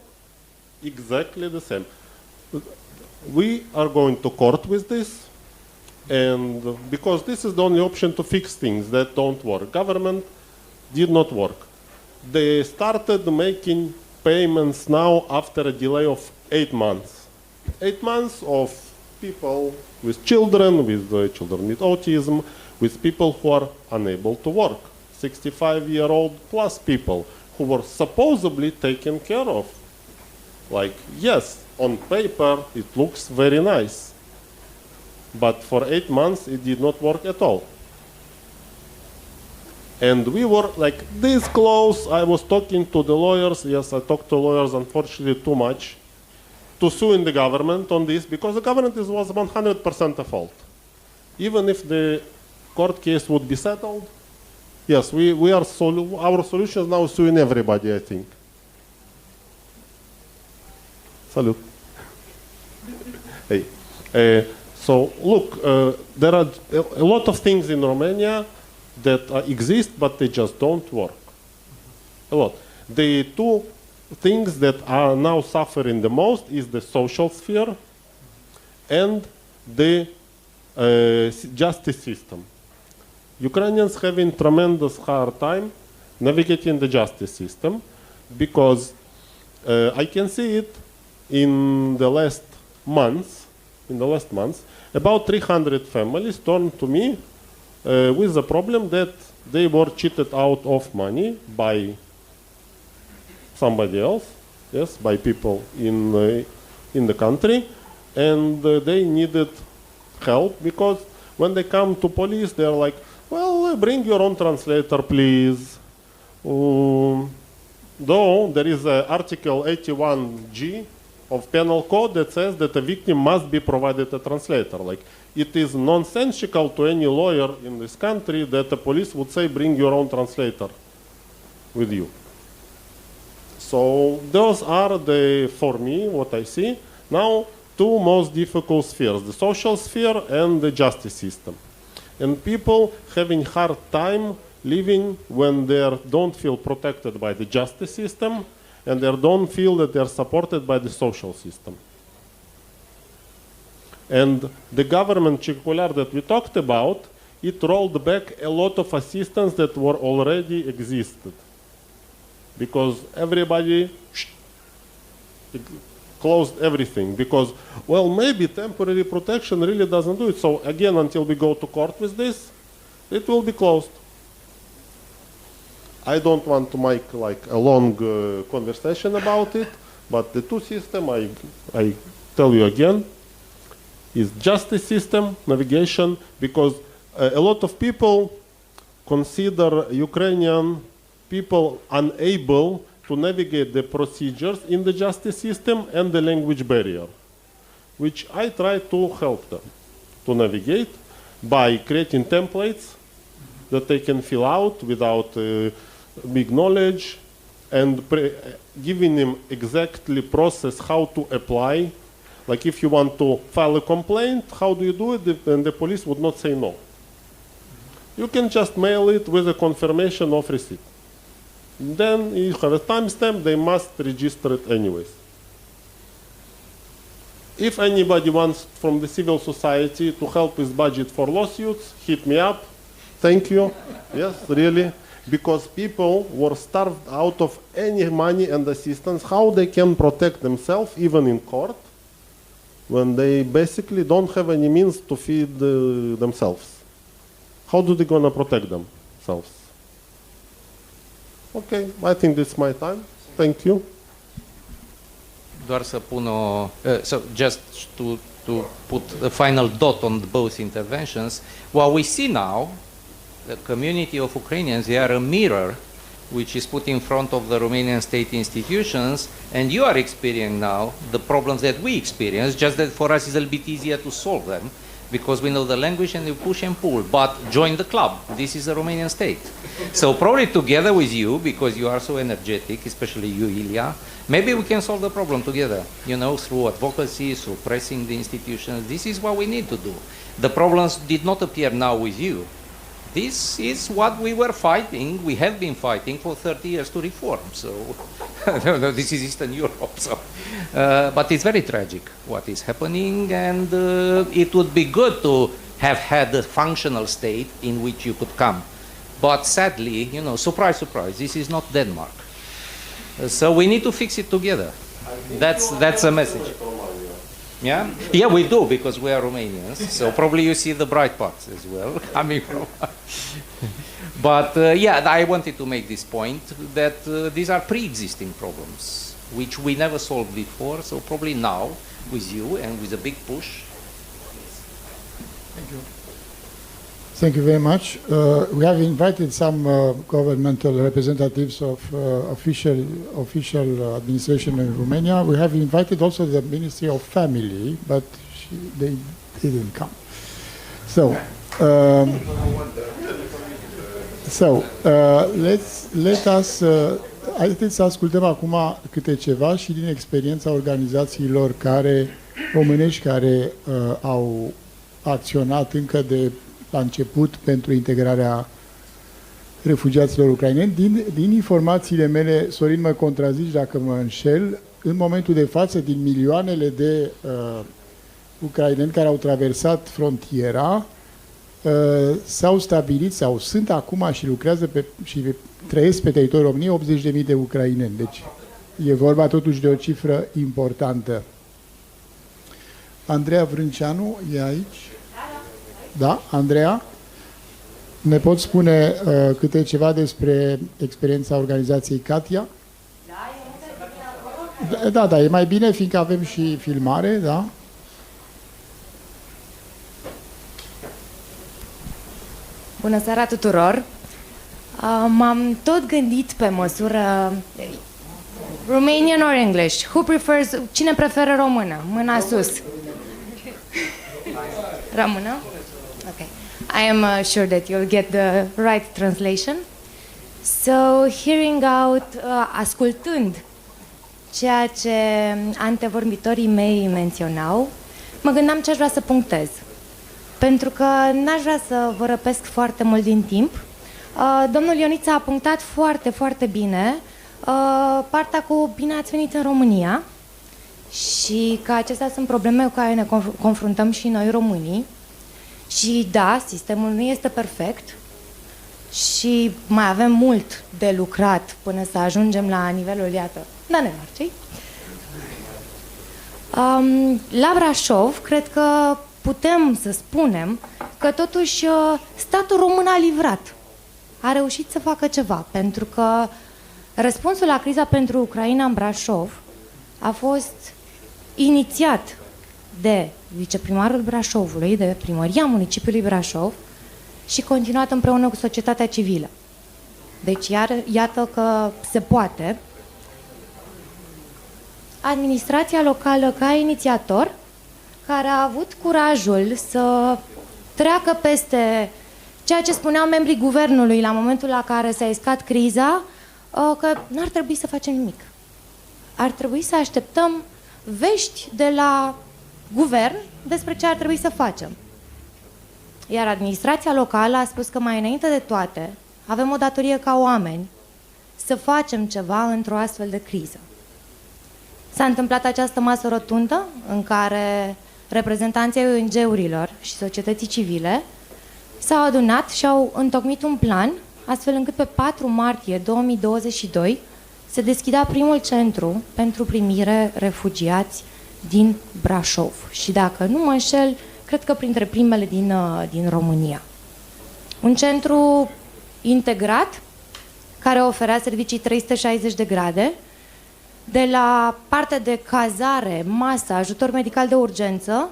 Exactly the same. We are going to court with this, and because this is the only option to fix things that don't work. Government did not work. They started making payments now after a delay of 8 months. 8 months of people with children with autism, with people who are unable to work. 65-year-old plus people who were supposedly taken care of. Like, yes, on paper it looks very nice, but for 8 months it did not work at all. And we were like this close. I was talking to the lawyers. Yes, I talked to lawyers, unfortunately too much, to sue in the government on this, because the government was 100% at fault. Even if the court case would be settled, yes, our solution is now suing everybody, I think. Salute. Hey. So look, there are a lot of things in Romania that exist, but they just don't work. A lot. The two things that are now suffering the most is the social sphere and the justice system. Ukrainians having tremendous hard time navigating the justice system because I can see it in the last months, about 300 families turned to me with the problem that they were cheated out of money by somebody else, yes, by people in the country, and they needed help because when they come to police, they're like, well, bring your own translator, please. Though there is Article 81G of Penal Code that says that a victim must be provided a translator. Like, it is nonsensical to any lawyer in this country that the police would say, bring your own translator with you. So those are for me, what I see. Now, two most difficult spheres, the social sphere and the justice system. And people having hard time living when they don't feel protected by the justice system and they don't feel that they're supported by the social system. And the government circular that we talked about, it rolled back a lot of assistance that were already existed. Because everybody closed everything. Because, well, maybe temporary protection really doesn't do it. So again, until we go to court with this, it will be closed. I don't want to make like a long conversation about it, but the two systems, I tell you again, is justice system, navigation, because a lot of people consider Ukrainian people unable to navigate the procedures in the justice system and the language barrier, which I try to help them to navigate by creating templates that they can fill out without big knowledge and giving them exactly process how to apply. Like if you want to file a complaint, how do you do it? And the police would not say no. You can just mail it with a confirmation of receipt. Then you have a timestamp, they must register it anyways. If anybody wants from the civil society to help with budget for lawsuits, hit me up. Thank you. Yes, really. Because people were starved out of any money and assistance, how they can protect themselves, even in court, when they basically don't have any means to feed themselves. How do they gonna protect themselves? Okay, I think this is my time. Thank you. Doar să pun so just to put a final dot on both interventions, what we see now, the community of Ukrainians, they are a mirror which is put in front of the Romanian state institutions, and you are experiencing now the problems that we experience, just that for us it's a little bit easier to solve them, because we know the language and we push and pull, but join the club. This is the Romanian state. So probably together with you, because you are so energetic, especially you, Ilya, maybe we can solve the problem together, you know, through advocacy, through pressing the institutions. This is what we need to do. The problems did not appear now with you. This is what we were fighting, we have been fighting for 30 years to reform. So, no, this is Eastern Europe. So, but it's very tragic what is happening, and it would be good to have had a functional state in which you could come. But sadly, you know, surprise, surprise, this is not Denmark. So we need to fix it together. That's a message. Yeah? Yeah, we do, because we are Romanians. So probably you see the bright parts as well coming from. But yeah, I wanted to make this point that these are pre-existing problems which we never solved before. So probably now, with you and with a big push. Thank you. Thank you very much. We have invited some governmental representatives of official administration in Romania. We have invited also the Ministry of Family, but they didn't come. So, let us. Haideți să ascultăm acum câte ceva și din experiența organizațiilor românești care au acționat încă de la început pentru integrarea refugiaților ucraineni. Din informațiile mele, Sorin, mă contrazici dacă mă înșel, în momentul de față, din milioanele de ucraineni care au traversat frontiera, s-au stabilit sau sunt acum și lucrează și trăiesc pe teritoriul României 80.000 de ucraineni. Deci e vorba totuși de o cifră importantă. Andreea Vrânceanu e aici? Da, Andreea? Ne poți spune câte ceva despre experiența organizației Katia? Da, e mai bine, fiindcă avem și filmare, da? Bună seara tuturor! M-am tot gândit pe măsură... Romanian or English? Who prefers... Cine preferă română? Mâna sus. Română? Okay. I am sure that you'll get the right translation. So, hearing out, ascultând ceea ce antevorbitorii mei menționau, mă gândeam ce aș vrea să punctez. Pentru că n-aș vrea să vă răpesc foarte mult din timp. Domnul Ioniță a punctat foarte, foarte bine partea cu bine ați venit în România și că acestea sunt probleme cu care ne confruntăm și noi românii. Și da, sistemul nu este perfect și mai avem mult de lucrat până să ajungem la nivelul, iată, Danemarcei. La Brașov, cred că putem să spunem că totuși statul român a livrat. A reușit să facă ceva, pentru că răspunsul la criza pentru Ucraina în Brașov a fost inițiat de viceprimarul Brașovului, de primăria municipiului Brașov și continuat împreună cu societatea civilă. Deci iată că se poate. Administrația locală ca inițiator, care a avut curajul să treacă peste ceea ce spuneau membrii guvernului la momentul la care s-a iscat criza, că n-ar trebui să facem nimic. Ar trebui să așteptăm vești de la guvern despre ce ar trebui să facem. Iar administrația locală a spus că mai înainte de toate avem o datorie ca oameni să facem ceva într-o astfel de criză. S-a întâmplat această masă rotundă în care reprezentanții ONG-urilor și societății civile s-au adunat și au întocmit un plan astfel încât pe 4 martie 2022 se deschidea primul centru pentru primire refugiați din Brașov. Și dacă nu mă înșel, cred că printre primele din România. Un centru integrat care oferea servicii 360 de grade, de la partea de cazare, masă, ajutor medical de urgență,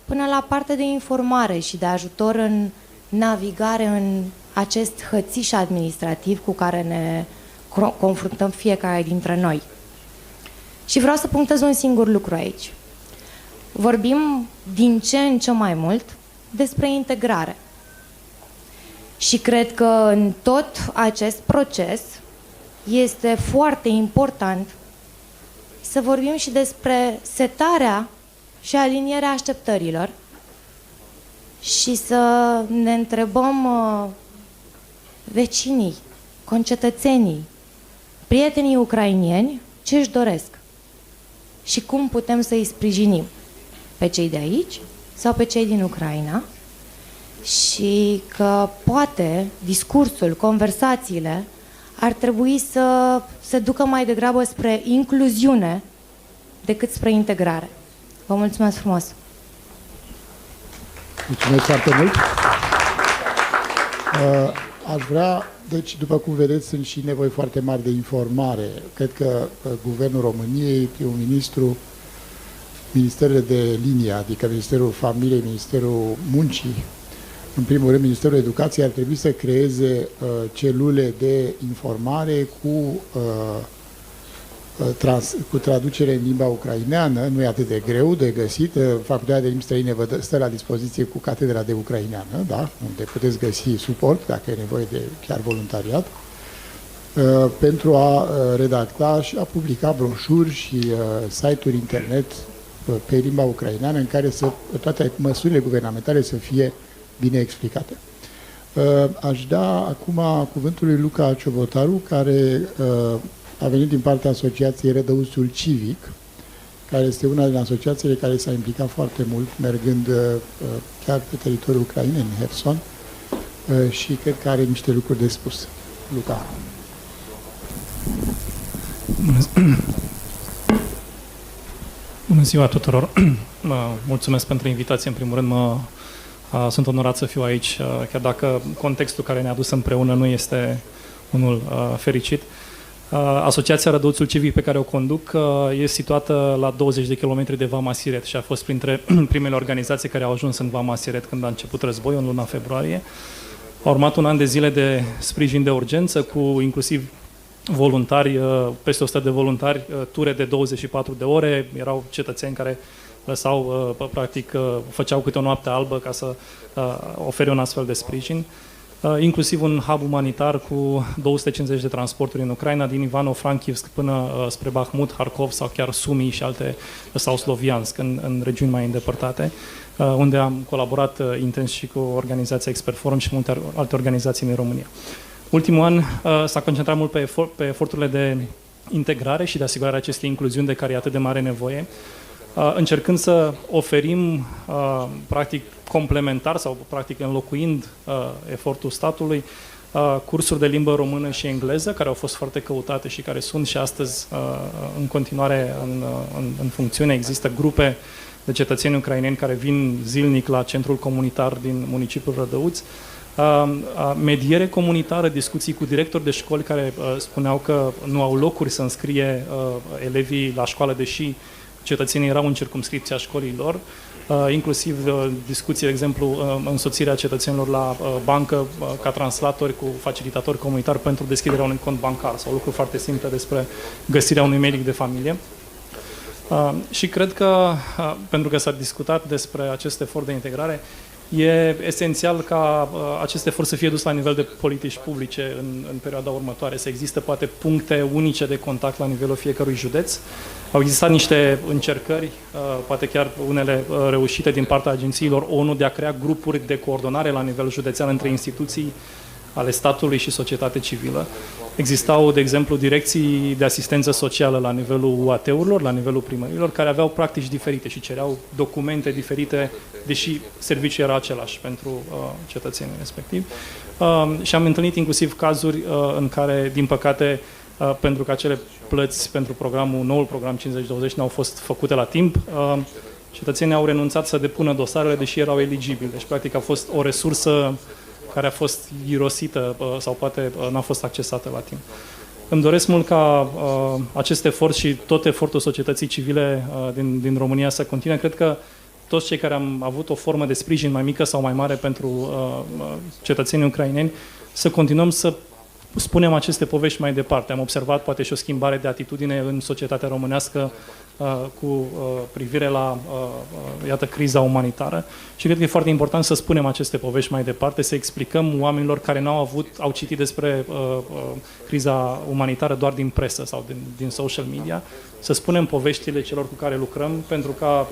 până la partea de informare și de ajutor în navigare în acest hățiș administrativ cu care ne confruntăm fiecare dintre noi. Și vreau să punctez un singur lucru aici. Vorbim din ce în ce mai mult despre integrare. Și cred că în tot acest proces este foarte important să vorbim și despre setarea și alinierea așteptărilor și să ne întrebăm vecinii, concetățenii, prietenii ucrainieni ce își doresc și cum putem să îi sprijinim pe cei de aici sau pe cei din Ucraina și că poate discursul, conversațiile ar trebui să se ducă mai degrabă spre incluziune decât spre integrare. Vă mulțumesc frumos! Mulțumesc foarte mult! Aș vrea, deci, după cum vedeți, sunt și nevoi foarte mari de informare. Cred că Guvernul României, primul ministru, ministerele de linie, adică Ministerul Familiei, Ministerul Muncii, în primul rând, Ministerul Educației ar trebui să creeze celule de informare cu traducere în limba ucraineană. Nu e atât de greu de găsit. Facultatea de limbi străine vă stă la dispoziție cu catedra de ucraineană, da? Unde puteți găsi suport, dacă e nevoie de chiar voluntariat, pentru a redacta și a publica broșuri și site-uri internet pe limba ucraineană, în care toate măsurile guvernamentale să fie bine explicate. Aș da acum cuvântul lui Luca Ciobotaru, care a venit din partea Asociației Rădăuțul Civic, care este una din asociațiile care s-a implicat foarte mult, mergând chiar pe teritoriul Ucrainei, în Herson, și cred că are niște lucruri de spus. Luca. Bună ziua tuturor! Mulțumesc pentru invitație. În primul rând, sunt onorat să fiu aici, chiar dacă contextul care ne-a dus împreună nu este unul fericit. Asociația Rădăuțul Civic pe care o conduc e situată la 20 de kilometri de Vama Siret și a fost printre primele organizații care au ajuns în Vama Siret când a început războiul, în luna februarie. A urmat un an de zile de sprijin de urgență, cu inclusiv voluntari, peste 100 de voluntari, ture de 24 de ore. Erau cetățeni care lăsau, practic, făceau câte o noapte albă ca să ofere un astfel de sprijin. Inclusiv un hub umanitar cu 250 de transporturi în Ucraina, din Ivano-Frankivsk până spre Bahmut, Harkov sau chiar Sumi și alte, sau Sloviansk, în regiuni mai îndepărtate, unde am colaborat intens și cu organizația Expert Forum și multe alte organizații din România. Ultimul an s-a concentrat mult pe eforturile de integrare și de asigurarea acestei incluziuni de care e atât de mare nevoie, încercând să oferim, practic, complementar sau, practic, înlocuind efortul statului, cursuri de limbă română și engleză, care au fost foarte căutate și care sunt și astăzi în continuare în funcțiune. Există grupe de cetățeni ucraineni care vin zilnic la centrul comunitar din municipiul Rădăuți, mediere comunitară, discuții cu directori de școli care spuneau că nu au locuri să înscrie elevii la școală, deși cetățenii erau în circumscripția școlii lor, inclusiv discuții, de exemplu, însoțirea cetățenilor la bancă ca translatori cu facilitatori comunitari pentru deschiderea unui cont bancar sau lucruri foarte simple despre găsirea unui medic de familie. Și cred că, pentru că s-a discutat despre acest efort de integrare, e esențial ca acest efort să fie dus la nivel de politici publice în perioada următoare, să existe poate puncte unice de contact la nivelul fiecărui județ. Au existat niște încercări, poate chiar unele reușite din partea agențiilor ONU, de a crea grupuri de coordonare la nivel județean între instituții ale statului și societate civilă. Existau, de exemplu, direcții de asistență socială la nivelul UAT-urilor, la nivelul primărilor, care aveau practici diferite și cereau documente diferite, deși serviciul era același pentru cetățenii respectivi. Și am întâlnit inclusiv cazuri în care, din păcate, pentru că acele plăți pentru noul program 50-20 nu au fost făcute la timp, cetățenii au renunțat să depună dosarele, deși erau eligibili. Deci, practic, a fost o resursă care a fost irosită sau poate n-a fost accesată la timp. Îmi doresc mult ca acest efort și tot efortul societății civile din România să continue. Cred că toți cei care am avut o formă de sprijin mai mică sau mai mare pentru cetățenii ucraineni, să continuăm să spunem aceste povești mai departe. Am observat poate și o schimbare de atitudine în societatea românească cu privire la, iată, criza umanitară și cred că e foarte important să spunem aceste povești mai departe, să explicăm oamenilor care au citit despre criza umanitară doar din presă sau din social media, să spunem poveștile celor cu care lucrăm pentru ca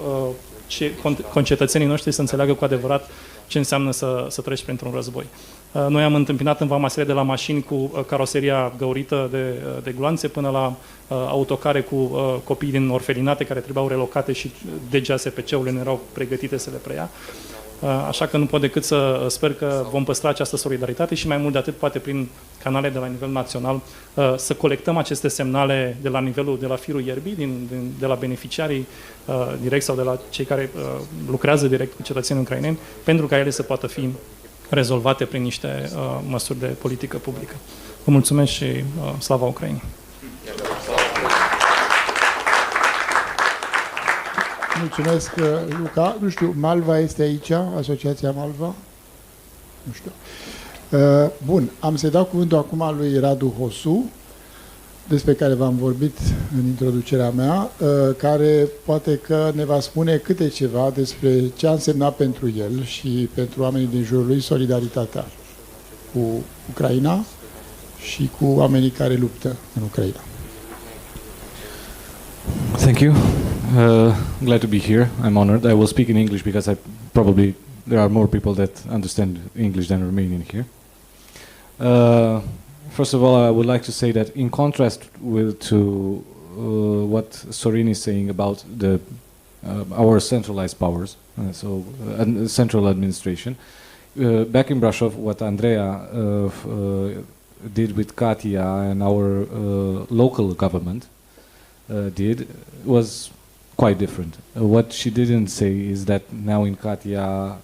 concetățenii noștri să înțeleagă cu adevărat ce înseamnă să treci printr-un război. Noi am întâmpinat în Vamaserie de la mașini cu caroseria găurită de gloanțe până la autocare cu copii din orfelinate care trebuiau relocate și DGSPC-urile nu erau pregătite să le preia. Așa că nu pot decât să sper că vom păstra această solidaritate și mai mult de atât, poate prin canale de la nivel național, să colectăm aceste semnale de la firul ierbii, de la beneficiarii direct sau de la cei care lucrează direct cu cetățenii ucraineni, pentru ca ele să poată fi rezolvate prin niște măsuri de politică publică. Vă mulțumesc și slava Ucrainei! Mulțumesc, Luca. Nu știu, Malva este aici, Asociația Malva? Nu știu. Bun, am să-i dau cuvântul acum lui Radu Hosu, despre care v-am vorbit în introducerea mea, care poate că ne va spune câte ceva despre ce a însemnat pentru el și pentru oamenii din jurul lui solidaritatea cu Ucraina și cu oamenii care luptă în Ucraina. Thank you. Glad to be here. I'm honored. I will speak in English because there are more people that understand English than Romanian here. First of all, I would like to say that in contrast to what Sorin is saying about our centralized powers, central administration, back in Brașov, what Andreea did with Katia and our local government did was quite different. What she didn't say is that now in Katia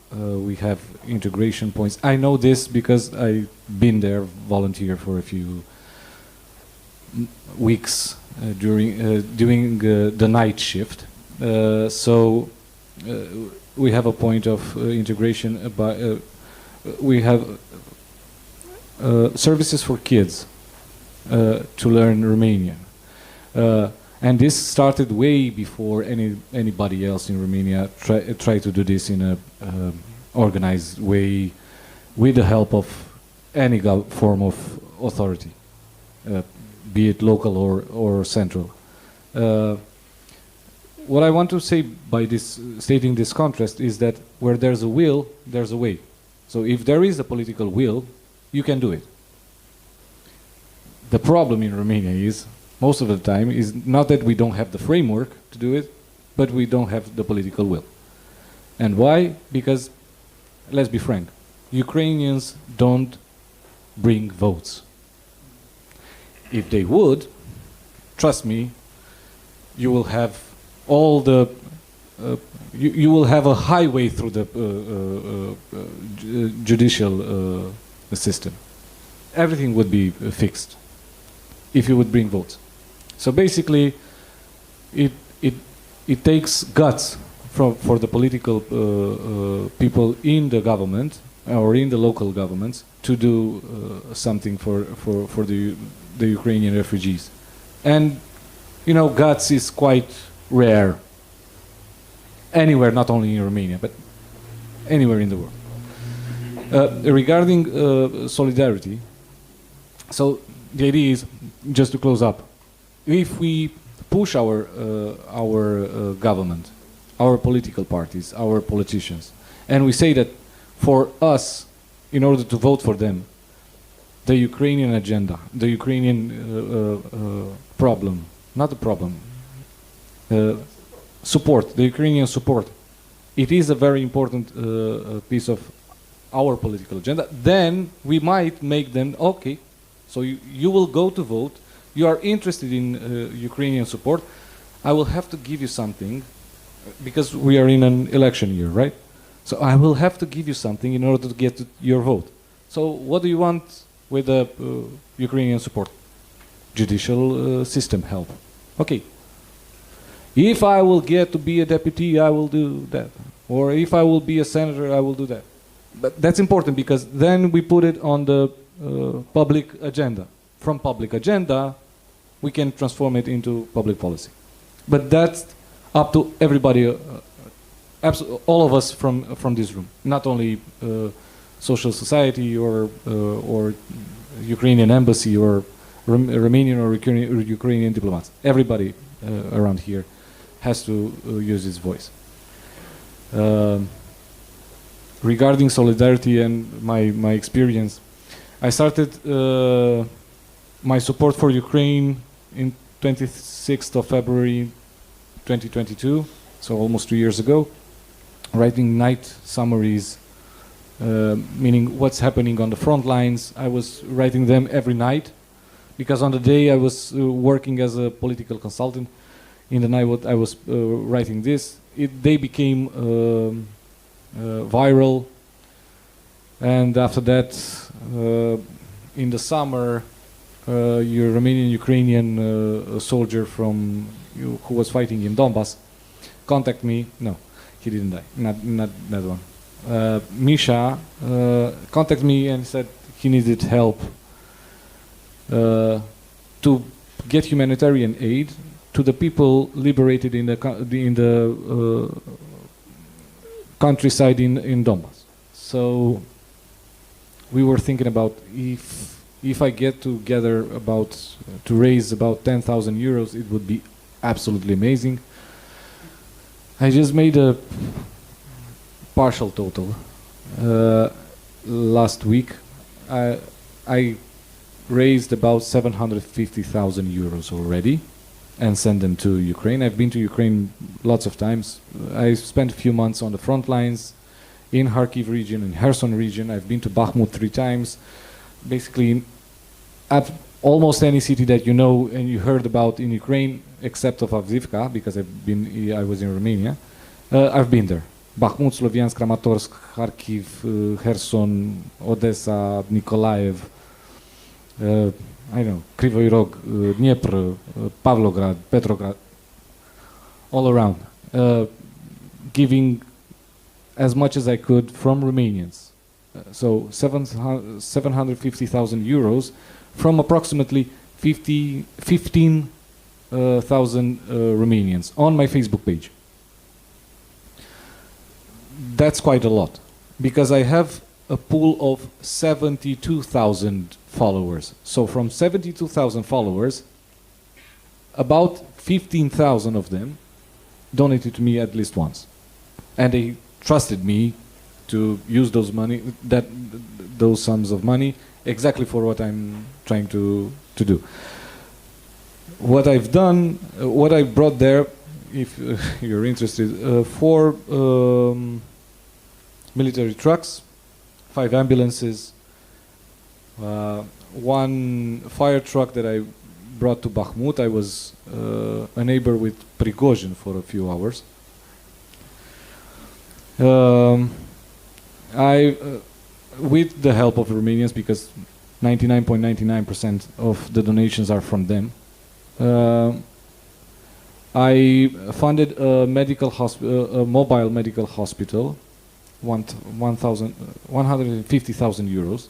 we have integration points. I know this because I've been there, volunteer for a few weeks during the night shift. So we have a point of integration. We have services for kids to learn Romanian. And this started way before anybody else in Romania tried to do this in a organized way with the help of any form of authority, be it local or central. What I want to say by stating this contrast is that where there's a will, there's a way. So if there is a political will, you can do it. The problem in Romania is, most of the time, is not that we don't have the framework to do it, but we don't have the political will. And why? Because, let's be frank, Ukrainians don't bring votes. If they would, trust me, you will have all the you will have a highway through the judicial system. Everything would be fixed if you would bring votes. So basically, it takes guts for the political people in the government or in the local governments to do something for the Ukrainian refugees. And you know, guts is quite rare anywhere, not only in Romania, but anywhere in the world. Regarding solidarity, so the idea is, just to close up, if we push our government, our political parties, our politicians, and we say that for us, in order to vote for them, the Ukrainian agenda, the Ukrainian problem, not the problem, support, the Ukrainian support, it is a very important piece of our political agenda, then we might make them, okay, so you will go to vote, you are interested in Ukrainian support, I will have to give you something, because we are in an election year, right? So I will have to give you something in order to get your vote. So what do you want with the Ukrainian support? Judicial system help. Okay. If I will get to be a deputy, I will do that. Or if I will be a senator, I will do that. But that's important because then we put it on the public agenda. From public agenda, we can transform it into public policy. But that's up to everybody, all of us from this room, not only social society or Ukrainian embassy or Romanian or Ukrainian diplomats. Everybody around here has to use its voice. Regarding solidarity and my experience, I started my support for Ukraine in 26th of February 2022, so almost 2 years ago, writing night summaries, meaning what's happening on the front lines. I was writing them every night because on the day I was working as a political consultant. In the night I was writing this. They became viral, and after that, in the summer, your Romanian-Ukrainian soldier from who was fighting in Donbass contacted me. No, he didn't die. Not that one. Misha contacted me and said he needed help to get humanitarian aid to the people liberated in the countryside in Donbass. So we were thinking about if I get together to raise about 10,000 euros, it would be absolutely amazing. I just made a partial total last week. I raised about 750,000 euros already and sent them to Ukraine. I've been to Ukraine lots of times. I spent a few months on the front lines in Kharkiv region, in Kherson region. I've been to Bakhmut 3 times. Basically, at almost any city that you know and you heard about in Ukraine, except of Avdiivka, because I was in Romania. I've been there. Bakhmut, Sloviansk, Kramatorsk, Kharkiv, Kherson, Odessa, Nikolaev, I don't know, Kryvyi Rog, Dnipro, Pavlograd, Petrograd, all around, giving as much as I could from Romanians. So 750,000 euros from approximately 15,000 Romanians on my Facebook page. That's quite a lot, because I have a pool of 72,000 followers. So from 72,000 followers, about 15,000 of them donated to me at least once. And they trusted me to use those sums of money exactly for what I'm trying to do. What I've done, what I brought there, if you're interested, 4 military trucks, 5 ambulances, 1 fire truck that I brought to Bakhmut. I was a neighbor with Prigozhin for a few hours. With the help of Romanians, because 99.99% of the donations are from them, I funded a mobile medical hospital, 150,000 euros.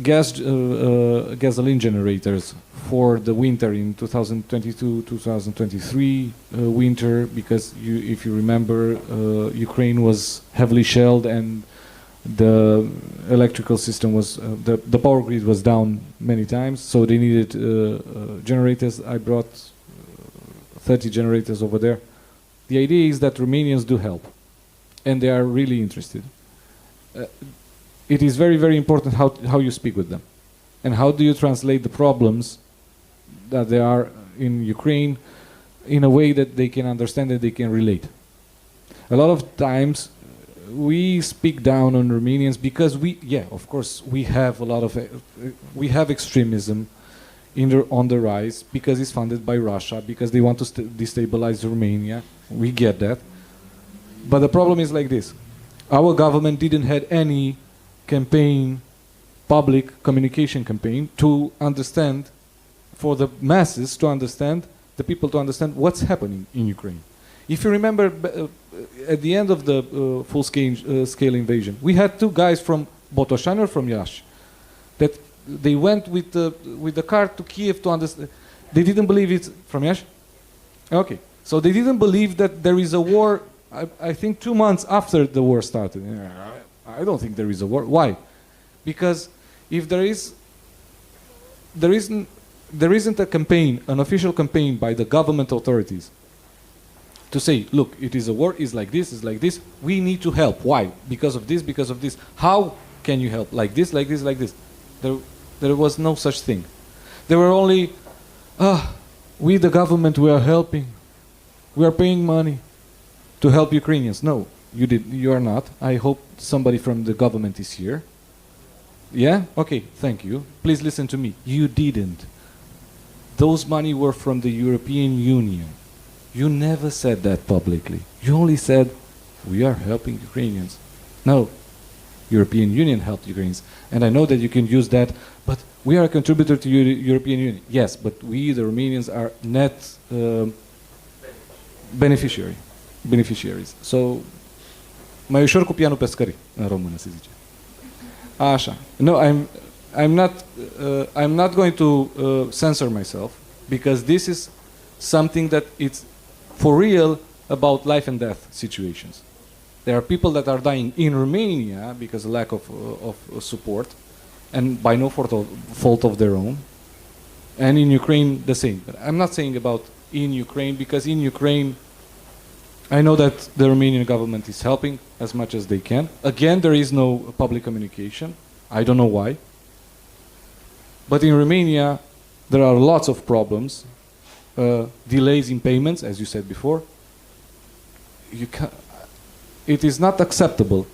Gasoline generators for the winter in 2022-2023 winter, because if you remember, Ukraine was heavily shelled and the electrical system was, the power grid was down many times, so they needed generators. I brought 30 generators over there. The idea is that Romanians do help, and they are really interested. It is very, very important how you speak with them, and how do you translate the problems that there are in Ukraine in a way that they can understand and they can relate. A lot of times we speak down on Romanians because of course we have a lot of we have extremism on the rise because it's funded by Russia, because they want to destabilize Romania. We get that, but the problem is like this: Our government didn't have any campaign, public communication campaign to understand, for the masses to understand, the people to understand what's happening in Ukraine. If you remember, at the end of the full-scale invasion, we had two guys from Botoșani or from Iași that they went with the car to Kiev to understand. They didn't believe it's from Iași? Okay. So they didn't believe that there is a war, I think 2 months after the war started. I don't think there is a war. Why? Because if there isn't a campaign, an official campaign by the government authorities to say, look, it is a war, it's like this, we need to help. Why? Because of this, because of this. How can you help? Like this, like this, like this. There was no such thing. There were only, we the government, we are helping. We are paying money to help Ukrainians. No, you are not. I hope somebody from the government is here. Yeah? Okay, thank you. Please listen to me. You didn't. Those money were from the European Union. You never said that publicly. You only said, we are helping Ukrainians. No, European Union helped Ukrainians. And I know that you can use that, but we are a contributor to European Union. Yes, but we, the Romanians, are net beneficiaries. So, mai ușor cu pianul pescării, în română se zice. Așa. No, I'm not going to censor myself, because this is something that it's for real about life and death situations. There are people that are dying in Romania because of lack of support, and by no fault of their own, and in Ukraine the same. But I'm not saying about in Ukraine, because in Ukraine I know that the Romanian government is helping as much as they can. Again, there is no public communication. I don't know why. But in Romania, there are lots of problems. Delays in payments, as you said before. It is not acceptable,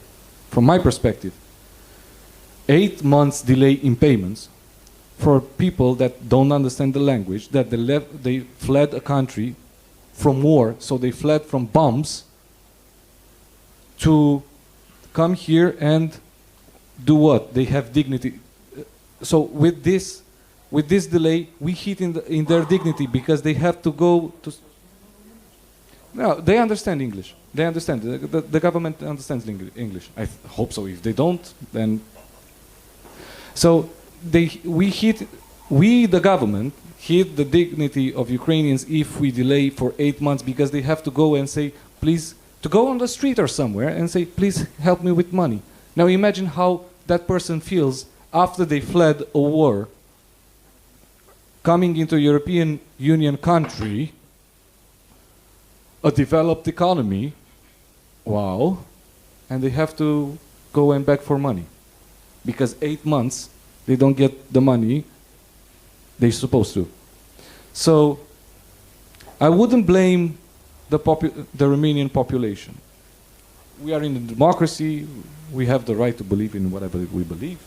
from my perspective, 8 months delay in payments for people that don't understand the language, that they fled a country from war, so they fled from bombs, to come here and do what? They have dignity. So with this delay, we hit in their dignity, because they have to go to. No, they understand English. They understand. The government understands English. I hope so. If they don't, then. So we the government hit the dignity of Ukrainians if we delay for 8 months, because they have to go and say, please, to go on the street or somewhere and say, please help me with money. Now imagine how that person feels after they fled a war, coming into a European Union country, a developed economy, wow, and they have to go and beg for money. Because 8 months, they don't get the money they're supposed to. So, I wouldn't blame the Romanian population. We are in a democracy, we have the right to believe in whatever we believe.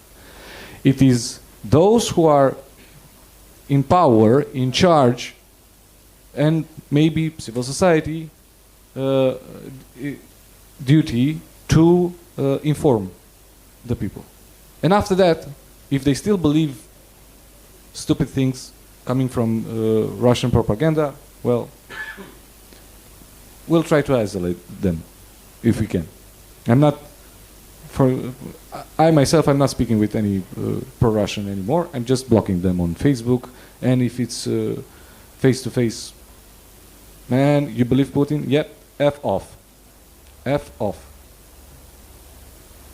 It is those who are in power, in charge, and maybe civil society duty to inform the people. And after that, if they still believe stupid things coming from Russian propaganda, well, we'll try to isolate them if we can. I myself, I'm not speaking with any pro-Russian anymore. I'm just blocking them on Facebook. And if it's face-to-face, man, you believe Putin? Yep, F off. F off.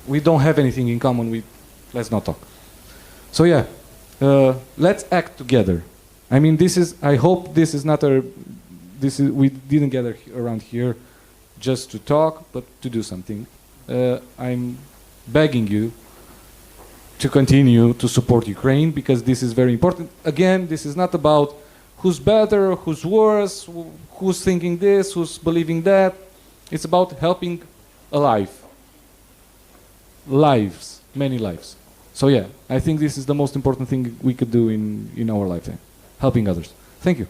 We don't have anything in common. Let's not talk. So yeah, let's act together. I mean, I hope this is not we didn't gather around here just to talk, but to do something. I'm begging you to continue to support Ukraine, because this is very important. Again, this is not about who's better, who's worse, who's thinking this, who's believing that. It's about helping a life. Lives, many lives. So yeah, I think this is the most important thing we could do in our lifetime, helping others. Thank you.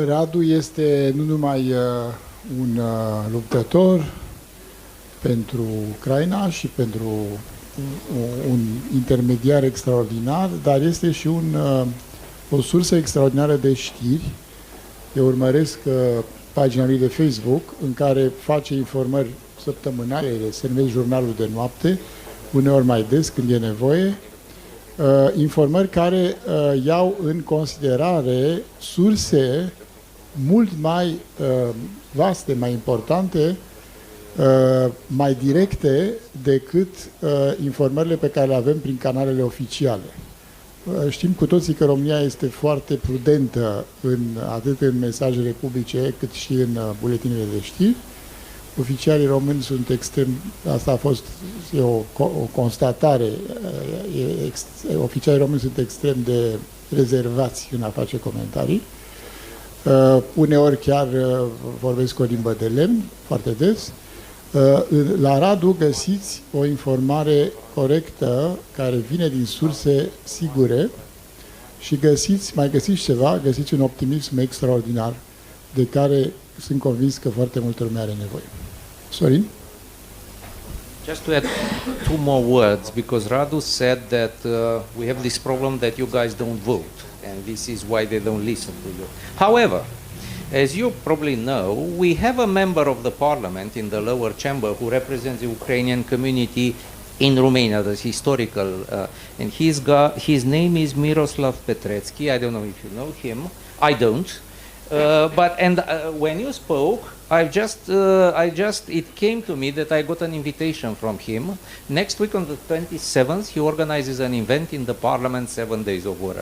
Radu este nu numai un luptător pentru Ucraina și pentru un intermediar extraordinar, dar este și o sursă extraordinară de știri. Eu urmăresc pagina lui de Facebook, în care face informări săptămânale, se numește Jurnalul de Noapte, uneori mai des când e nevoie, informări care iau în considerare surse mult mai vaste, mai importante, mai directe decât informările pe care le avem prin canalele oficiale. Știm cu toții că România este foarte prudentă atât în mesajele publice cât și în buletinele de știri. Oficialii români sunt extrem, asta a fost o constatare, oficialii români sunt extrem de rezervați în a face comentarii. Uneori chiar vorbesc o limbă de lemn, foarte des. La Radu găsiți o informare corectă care vine din surse sigure și mai găsiți ceva, găsiți un optimism extraordinar de care sunt convins că foarte multă lume are nevoie. Sorin? Just to add 2 more words, because Radu said that we have this problem that you guys don't vote, and this is why they don't listen to you. However, as you probably know, we have a member of the parliament in the lower chamber who represents the Ukrainian community in Romania, the historical, and his name is Miroslav Petrețchi. I don't know if you know him. I don't. When you spoke, it came to me that I got an invitation from him. Next week on the 27th, he organizes an event in the parliament, 7 days of war.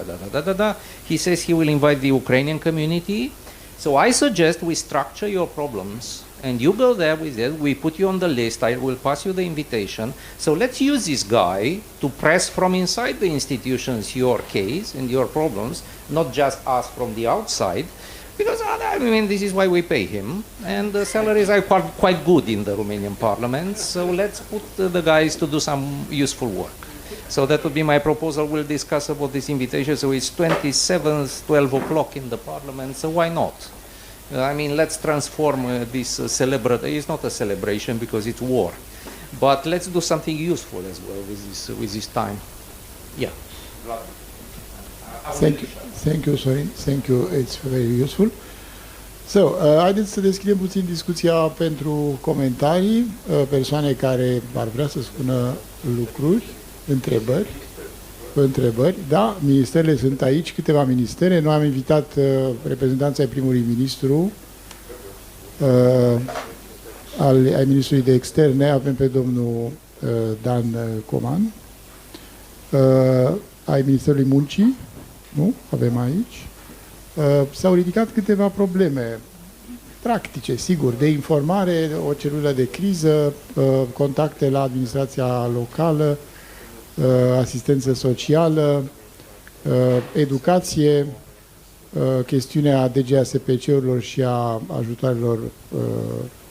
He says he will invite the Ukrainian community. So I suggest we structure your problems and you go there with it, we put you on the list, I will pass you the invitation. So let's use this guy to press from inside the institutions your case and your problems, not just us from the outside. Because I mean, this is why we pay him, and the salaries are quite good in the Romanian parliament, so let's put the guys to do some useful work. So that would be my proposal. We'll discuss about this invitation. So it's 27th, 12 o'clock in the parliament, so why not? I mean, let's transform this it's not a celebration because it's war, but let's do something useful as well with this time. Yeah. Thank you, Sorin. Thank you. It's very useful. So, haideți să deschidem puțin discuția pentru comentarii, persoane care ar vrea să spună lucruri, întrebări. Da, ministerele sunt aici, câteva ministere. Noi am invitat reprezentanța ai primului ministru, ai ministrului de externe, avem pe domnul Dan Coman, ai Ministerului Muncii, nu? Avem aici. S-au ridicat câteva probleme practice, sigur, de informare, o celulă de criză, contacte la administrația locală, asistență socială, educație, chestiunea DGASPC-urilor și a ajutoarelor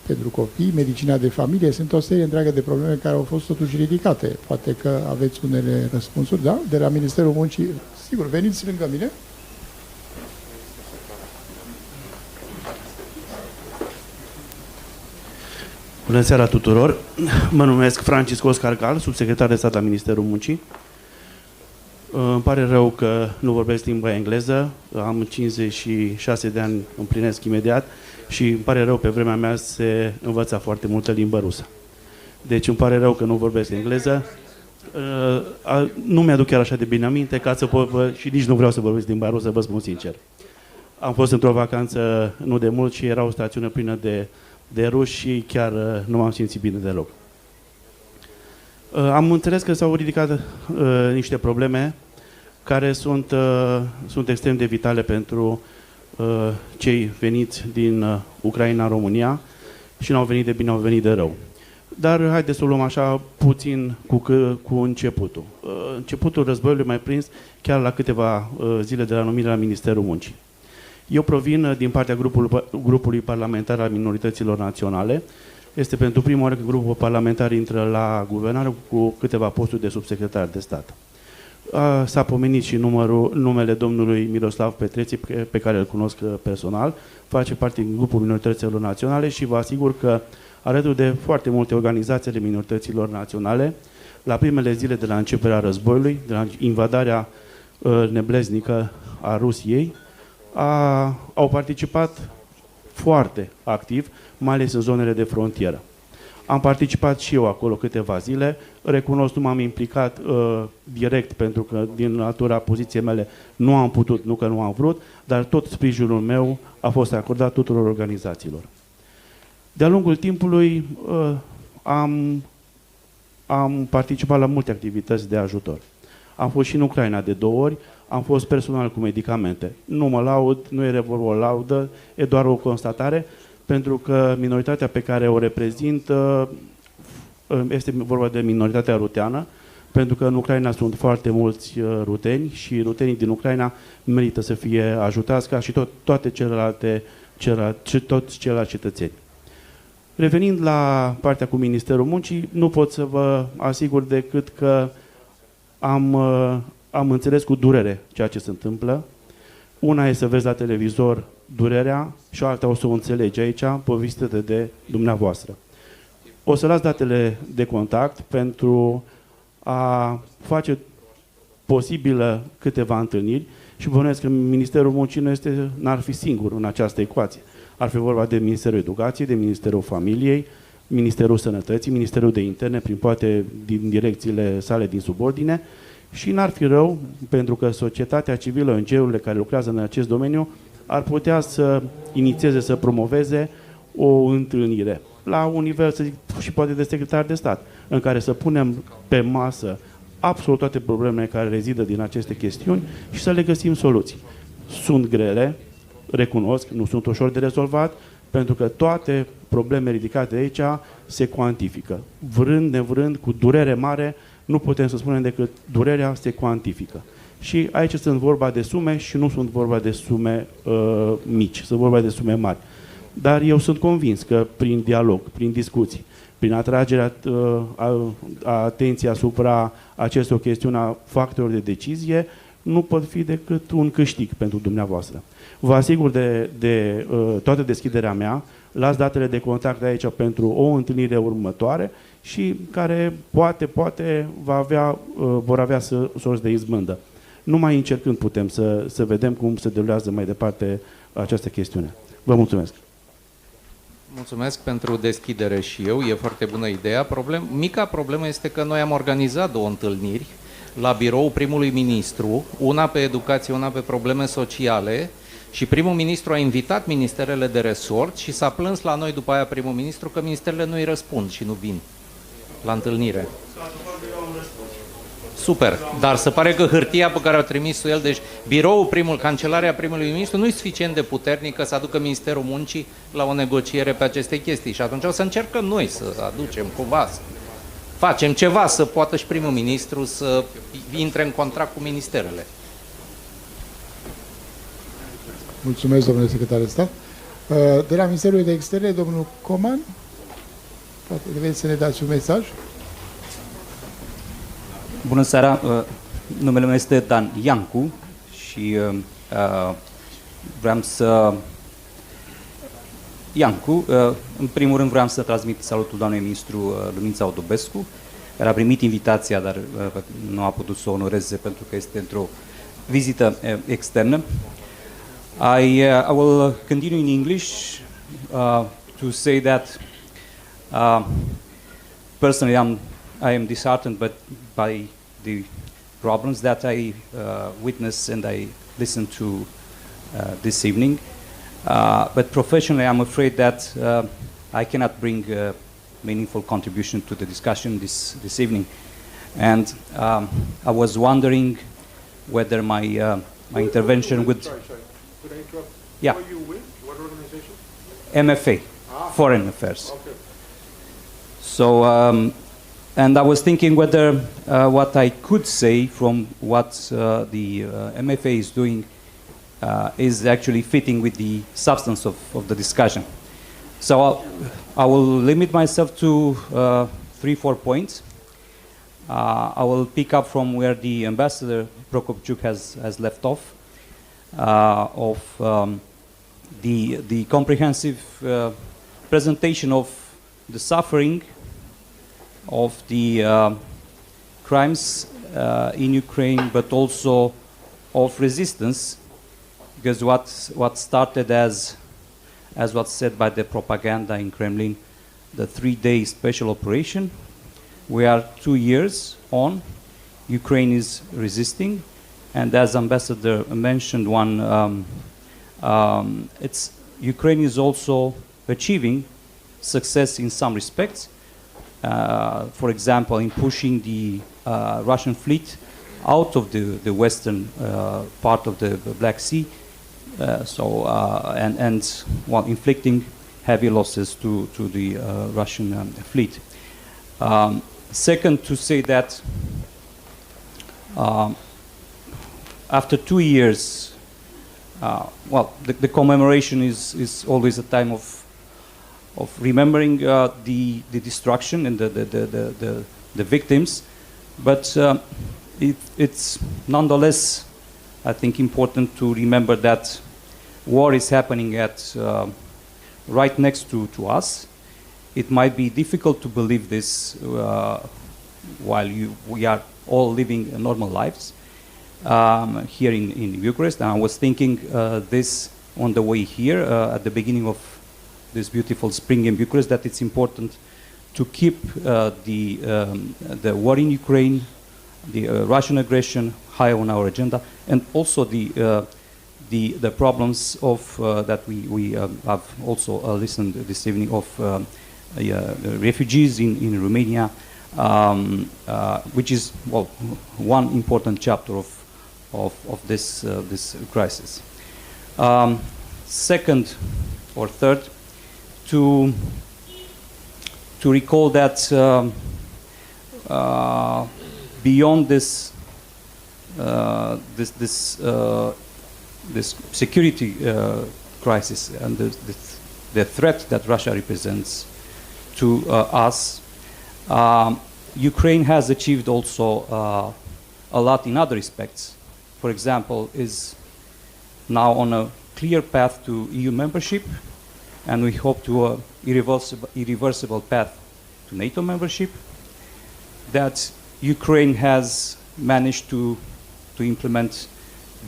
pentru copii, medicina de familie. Sunt o serie întreagă de probleme care au fost totuși ridicate. Poate că aveți unele răspunsuri, da? De la Ministerul Muncii. Sigur, veniți lângă mine. Bună seara tuturor! Mă numesc Francisco Oscar Gal, subsecretar de stat la Ministerul Muncii. Îmi pare rău că nu vorbesc limba engleză, am 56 de ani, împlinesc imediat și îmi pare rău, pe vremea mea se învăța foarte multă limbă rusă. Deci îmi pare rău că nu vorbesc engleză. Nu mi-aduc chiar așa de bine aminte ca să pot, și nici nu vreau să vorbesc limba rusă, vă spun sincer. Am fost într-o vacanță nu de mult și era o stațiune plină de ruși și chiar nu m-am simțit bine deloc. Am înțeles că s-au ridicat niște probleme care sunt extrem de vitale pentru cei veniți din Ucraina, România, și n-au venit de bine, au venit de rău. Dar haideți să o luăm așa puțin cu începutul. Începutul războiului mai prins chiar la câteva zile de la numirea la Ministerul Muncii. Eu provin din partea grupului parlamentar al minorităților naționale. Este pentru prima oară că grupul parlamentar intră la guvernare cu câteva posturi de subsecretar de stat. S-a pomenit și numele domnului Miroslav Petreții, pe care îl cunosc personal, face parte din grupul minorităților naționale și vă asigur că, alături de foarte multe organizații ale minorităților naționale, la primele zile de la începerea războiului, de la invadarea nebleznică a Rusiei, au participat foarte activ, mai ales în zonele de frontieră. Am participat și eu acolo câteva zile, recunosc, nu m-am implicat direct pentru că din natura poziției mele nu am putut, nu că nu am vrut, dar tot sprijinul meu a fost acordat tuturor organizațiilor. De-a lungul timpului am participat la multe activități de ajutor. Am fost și în Ucraina de 2 ori, am fost personal cu medicamente. Nu mă laud, nu e vorba o laudă, e doar o constatare, pentru că minoritatea pe care o reprezint este vorba de minoritatea ruteană, pentru că în Ucraina sunt foarte mulți ruteni și rutenii din Ucraina merită să fie ajutați ca și toți ceilalți cetățeni. Revenind la partea cu Ministerul Muncii, nu pot să vă asigur decât că am înțeles cu durere ceea ce se întâmplă. Una e să vezi la televizor durerea și alta o să o înțelegi aici, povestită de dumneavoastră. O să las datele de contact pentru a face posibilă câteva întâlniri și vă spunesc că Ministerul Muncii n-ar fi singur în această ecuație. Ar fi vorba de Ministerul Educației, de Ministerul Familiei, Ministerul Sănătății, Ministerul de Interne, prin poate din direcțiile sale din subordine, și n-ar fi rău, pentru că societatea civilă, ONG-urile care lucrează în acest domeniu, ar putea să inițieze, să promoveze o întâlnire la un nivel, să zic, și poate de secretar de stat, în care să punem pe masă absolut toate problemele care rezidă din aceste chestiuni și să le găsim soluții. Sunt grele, recunosc, nu sunt ușor de rezolvat, pentru că toate problemele ridicate aici se cuantifică. Vrând, nevrând, cu durere mare, nu putem să spunem decât durerea se cuantifică. Și aici sunt vorba de sume și nu sunt vorba de sume mici, sunt vorba de sume mari. Dar eu sunt convins că prin dialog, prin discuții, prin atragerea atenției asupra acestor chestiuni a factorilor de decizie, nu pot fi decât un câștig pentru dumneavoastră. Vă asigur de toată deschiderea mea, las datele de contact aici pentru o întâlnire următoare și care poate vor avea sorți de izbândă. Numai încercând putem să vedem cum se derulează mai departe această chestiune. Vă mulțumesc! Mulțumesc pentru deschidere și eu, e foarte bună ideea. Mica problemă este că noi am organizat 2 întâlniri la biroul primului ministru, una pe educație, una pe probleme sociale, și primul ministru a invitat ministerele de resort și s-a plâns la noi după aia primul ministru că ministerele nu îi răspund și nu vin la întâlnire. Super, dar se pare că hârtia pe care a trimis-o el, deci cancelarea primului ministru nu e suficient de puternică să aducă Ministerul Muncii la o negociere pe aceste chestii și atunci o să încercăm noi să aducem cumva, să facem ceva să poată și primul ministru să intre în contract cu ministerele. Mulțumesc, domnule secretar de stat. De la Ministerul de Externe, domnul Coman, poate vreți să ne dați un mesaj? Bună seara, numele meu este Dan Iancu și vreau să... în primul rând vreau să transmit salutul doamnei ministru Lumința Odobescu, care a primit invitația, dar nu a putut să o onoreze pentru că este într-o vizită externă. I will continue in English to say that personally I am disheartened by the problems that I witness and I listen to this evening. But professionally, I'm afraid that I cannot bring a meaningful contribution to the discussion this evening. And I was wondering whether my intervention would... Sorry. Could I interrupt? Yeah. Who are you with? What organization? MFA, Foreign Affairs. Okay. So, and I was thinking whether what I could say from what the MFA is doing is actually fitting with the substance of the discussion. So I will limit myself to 3-4 points. I will pick up from where the ambassador Prokopchuk has left off, the comprehensive presentation of the suffering, of the crimes in Ukraine, but also of resistance, because what started as what's said by the propaganda in Kremlin, the 3-day special operation, we are 2 years on. Ukraine is resisting, and as Ambassador mentioned, Ukraine is also achieving success in some respects. For example, in pushing the Russian fleet out of the western part of the Black Sea, inflicting heavy losses to the Russian fleet. Second, to say that after 2 years, the commemoration is always a time of remembering the destruction and the victims, but it's nonetheless, I think, important to remember that war is happening right next to us. It might be difficult to believe this while we are all living normal lives here in Bucharest. And I was thinking this on the way here at the beginning of this beautiful spring in Bucharest, that it's important to keep the war in Ukraine, the Russian aggression high on our agenda, and also the problems of that we have also listened this evening of refugees in Romania, which is one important chapter of this crisis. Second or third, to recall that beyond this security crisis and the threat that Russia represents to us, Ukraine has achieved also a lot in other respects. For example, is now on a clear path to EU membership, and we hope to a irreversible path to NATO membership. That Ukraine has managed to implement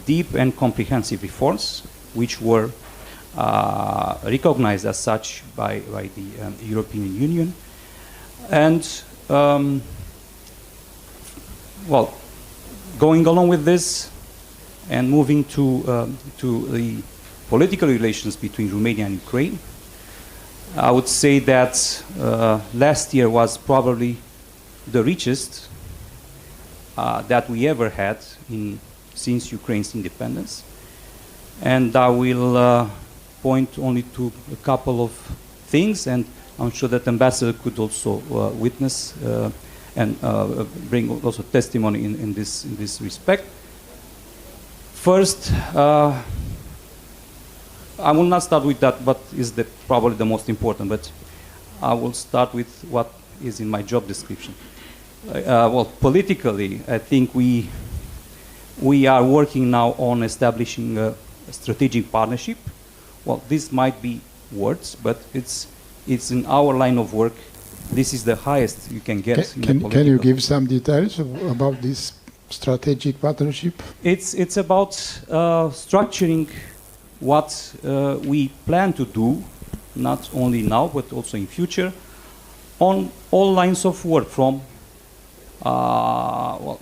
deep and comprehensive reforms, which were recognized as such by the European Union. And going along with this and moving to the political relations between Romania and Ukraine, I would say that last year was probably the richest that we ever had since Ukraine's independence. And I will point only to a couple of things, and I'm sure that Ambassador could also witness and bring also testimony in this respect. First, I will not start with that, but is probably the most important, but I will start with what is in my job description. Politically, I think we are working now on establishing a strategic partnership. Well, this might be words, but it's in our line of work. This is the highest you can get. Can you give some details about this strategic partnership? It's about structuring what we plan to do, not only now but also in future, on all lines of work, from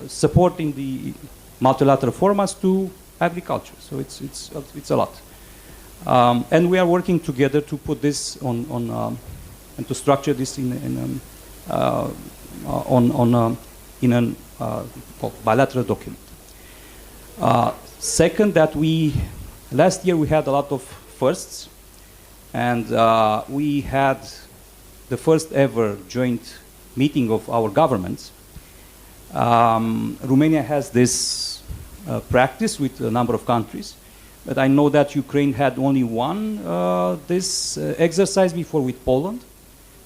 supporting the multilateral formats to agriculture. So it's a lot, and we are working together to put this on and to structure this in a bilateral document. Second, that last year we had a lot of firsts, and we had the first ever joint meeting of our governments. Romania has this practice with a number of countries, but I know that Ukraine had only one this exercise before with Poland,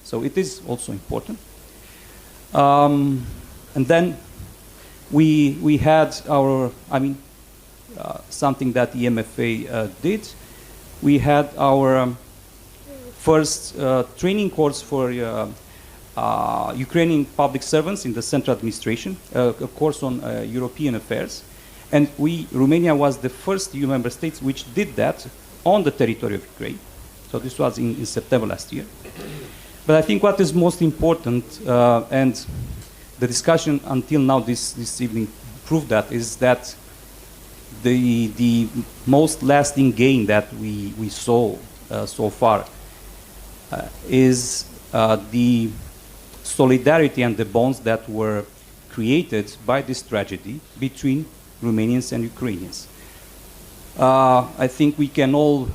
so it is also important. And then we had our, something that the MFA did. We had our first training course for Ukrainian public servants in the central administration, a course on European affairs. And Romania was the first EU member states which did that on the territory of Ukraine. So this was in September last year. But I think what is most important, and the discussion until now this evening proved that, is that the most lasting gain that we saw so far is the solidarity and the bonds that were created by this tragedy between Romanians and Ukrainians. I think we can all,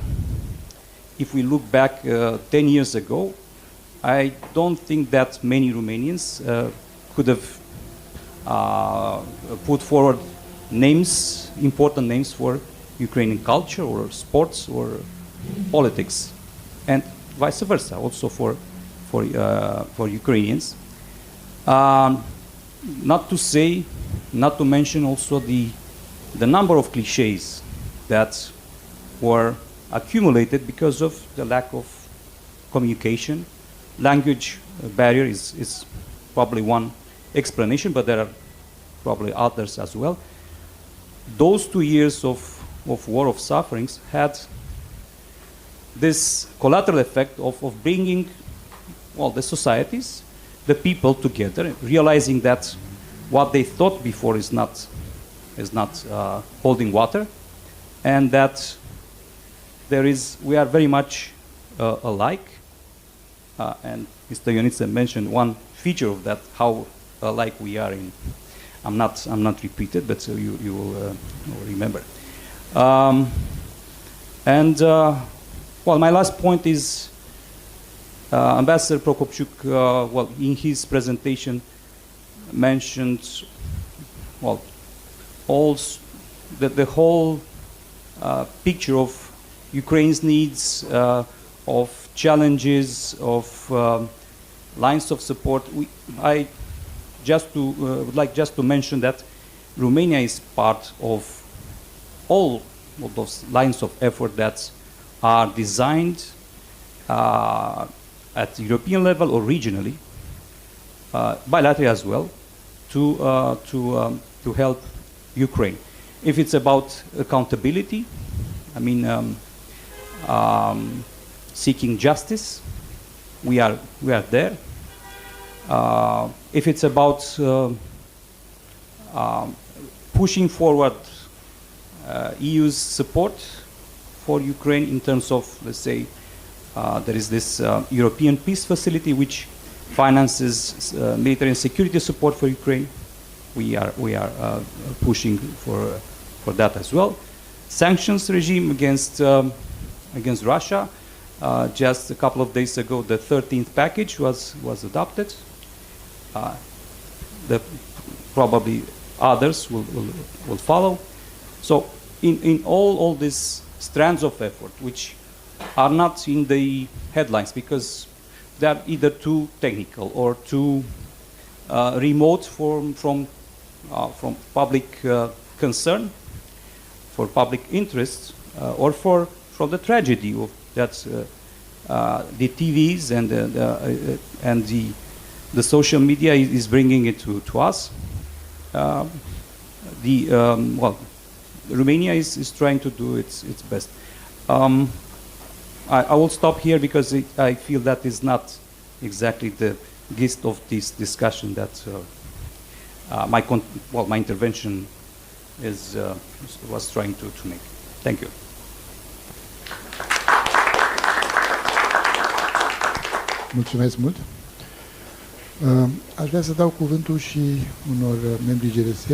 if we look back 10 years ago, I don't think that many Romanians could have put forward names, important names for Ukrainian culture or sports or politics, and vice versa, also for Ukrainians. Not to mention also the number of cliches that were accumulated because of the lack of communication. Language barrier is probably one explanation, but there are probably others as well. Those 2 years of war, of sufferings, had this collateral effect of bringing the societies, the people together, realizing that what they thought before is not holding water, and that we are very much alike. And Mr. Ionita mentioned one feature of that, how alike we are in. I'm not repeated, but so you will remember. My last point is Ambassador Prokopchuk, in his presentation, mentioned the whole picture of Ukraine's needs, of challenges, of lines of support. I would like just to mention that Romania is part of all of those lines of effort that are designed at European level or regionally, bilaterally as well, to help Ukraine. If it's about accountability, seeking justice, we are there. If it's about pushing forward EU's support for Ukraine in terms of, let's say, there is this European Peace Facility which finances military and security support for Ukraine. We are pushing for that as well. Sanctions regime against Russia. Just a couple of days ago, the 13th package was adopted. Probably others will follow. So in all these strands of effort, which are not in the headlines because they are either too technical or too remote from public concern, for public interest, or from the tragedy of that the TVs and the social media is bringing it to us. Romania is trying to do its best. I will stop here because I feel that is not exactly the gist of this discussion that my intervention was trying to make. Thank you. Mulțumesc mult. Aș vrea să dau cuvântul și unor membri GDS,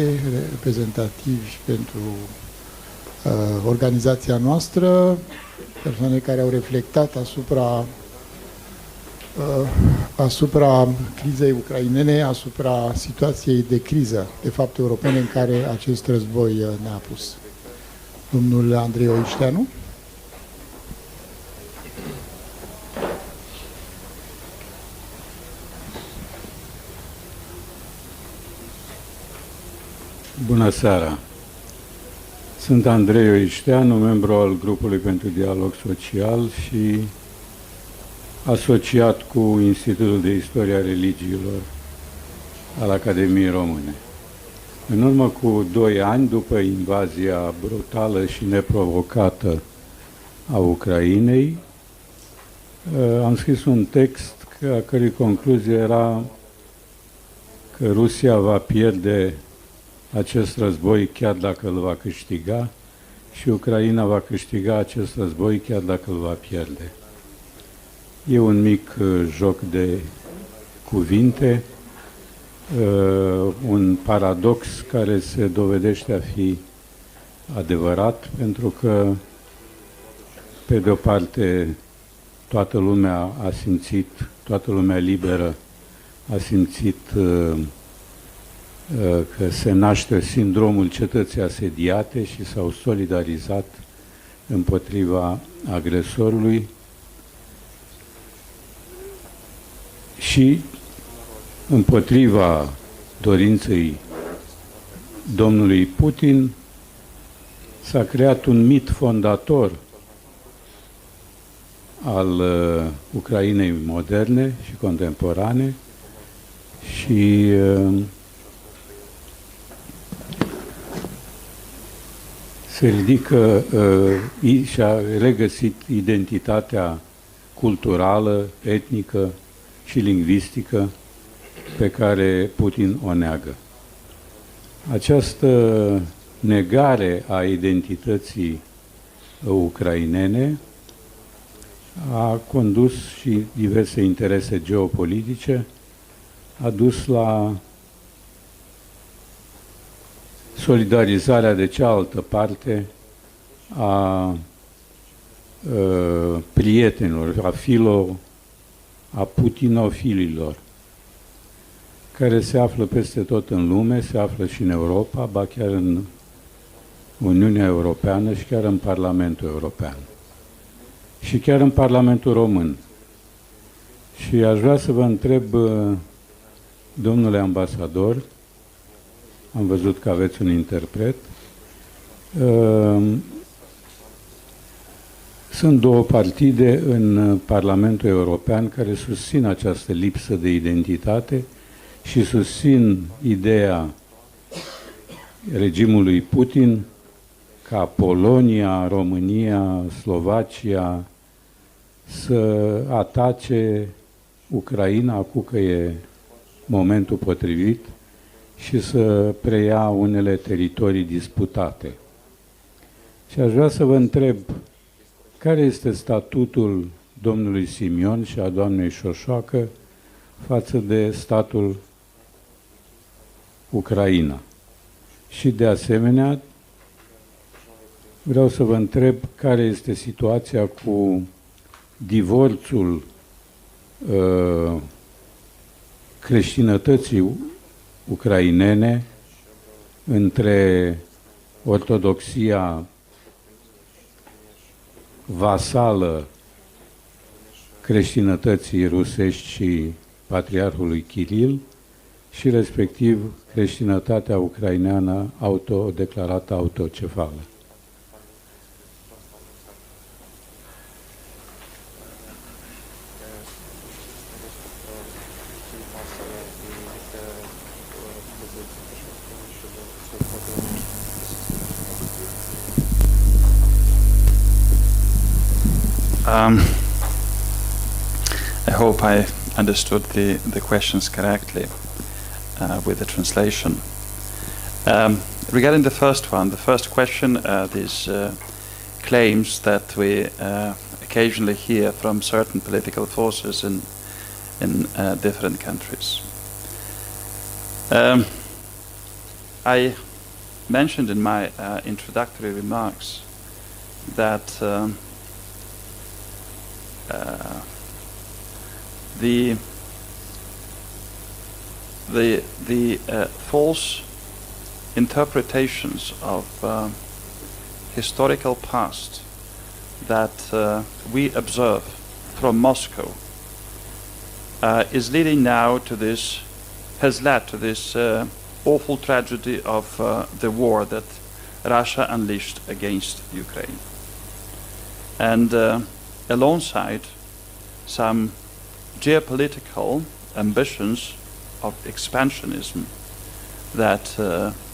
reprezentativi pentru organizația noastră, persoane care au reflectat asupra crizei ucrainene, asupra situației de criză, de fapt europene, în care acest război ne-a pus. Domnul Andrei Oișteanu. Bună seara! Sunt Andrei Oișteanu, membru al Grupului pentru Dialog Social și asociat cu Institutul de Istorie a Religiilor al Academiei Române. În urmă cu 2 ani, după invazia brutală și neprovocată a Ucrainei, am scris un text a cărui concluzie era că Rusia va pierde acest război chiar dacă îl va câștiga și Ucraina va câștiga acest război chiar dacă îl va pierde. E un mic joc de cuvinte, un paradox care se dovedește a fi adevărat, pentru că, pe de o parte, toată lumea a simțit, toată lumea liberă a simțit că se naște sindromul cetății asediate și s-au solidarizat împotriva agresorului și împotriva dorinței domnului Putin s-a creat un mit fondator al Ucrainei moderne și contemporane și se ridică și-a regăsit identitatea culturală, etnică și lingvistică pe care Putin o neagă. Această negare a identității ucrainene a condus și diverse interese geopolitice, a dus la solidarizarea de cealaltă parte a prietenilor, a putinofililor, care se află peste tot în lume, se află și în Europa, ba chiar în Uniunea Europeană și chiar în Parlamentul European. Și chiar în Parlamentul Român. Și aș vrea să vă întreb, domnule ambasador, am văzut că aveți un interpret, sunt 2 partide în Parlamentul European care susțin această lipsă de identitate și susțin ideea regimului Putin ca Polonia, România, Slovacia să atace Ucraina, acum că e momentul potrivit, și să preia unele teritorii disputate. Și aș vrea să vă întreb, care este statutul domnului Simion și a doamnei Șoșoacă față de statul Ucraina? Și de asemenea, vreau să vă întreb care este situația cu divorțul creștinătății ucrainene între ortodoxia vasală creștinătății rusești și patriarhului Kiril și respectiv creștinătatea ucraineană autodeclarată autocefală. I hope I understood the questions correctly with the translation. Regarding the first one, the first question, these claims that we occasionally hear from certain political forces in different countries. I mentioned in my introductory remarks that the false interpretations of historical past that we observe from Moscow is leading now to this, has led to this awful tragedy of the war that Russia unleashed against Ukraine. And alongside some geopolitical ambitions of expansionism that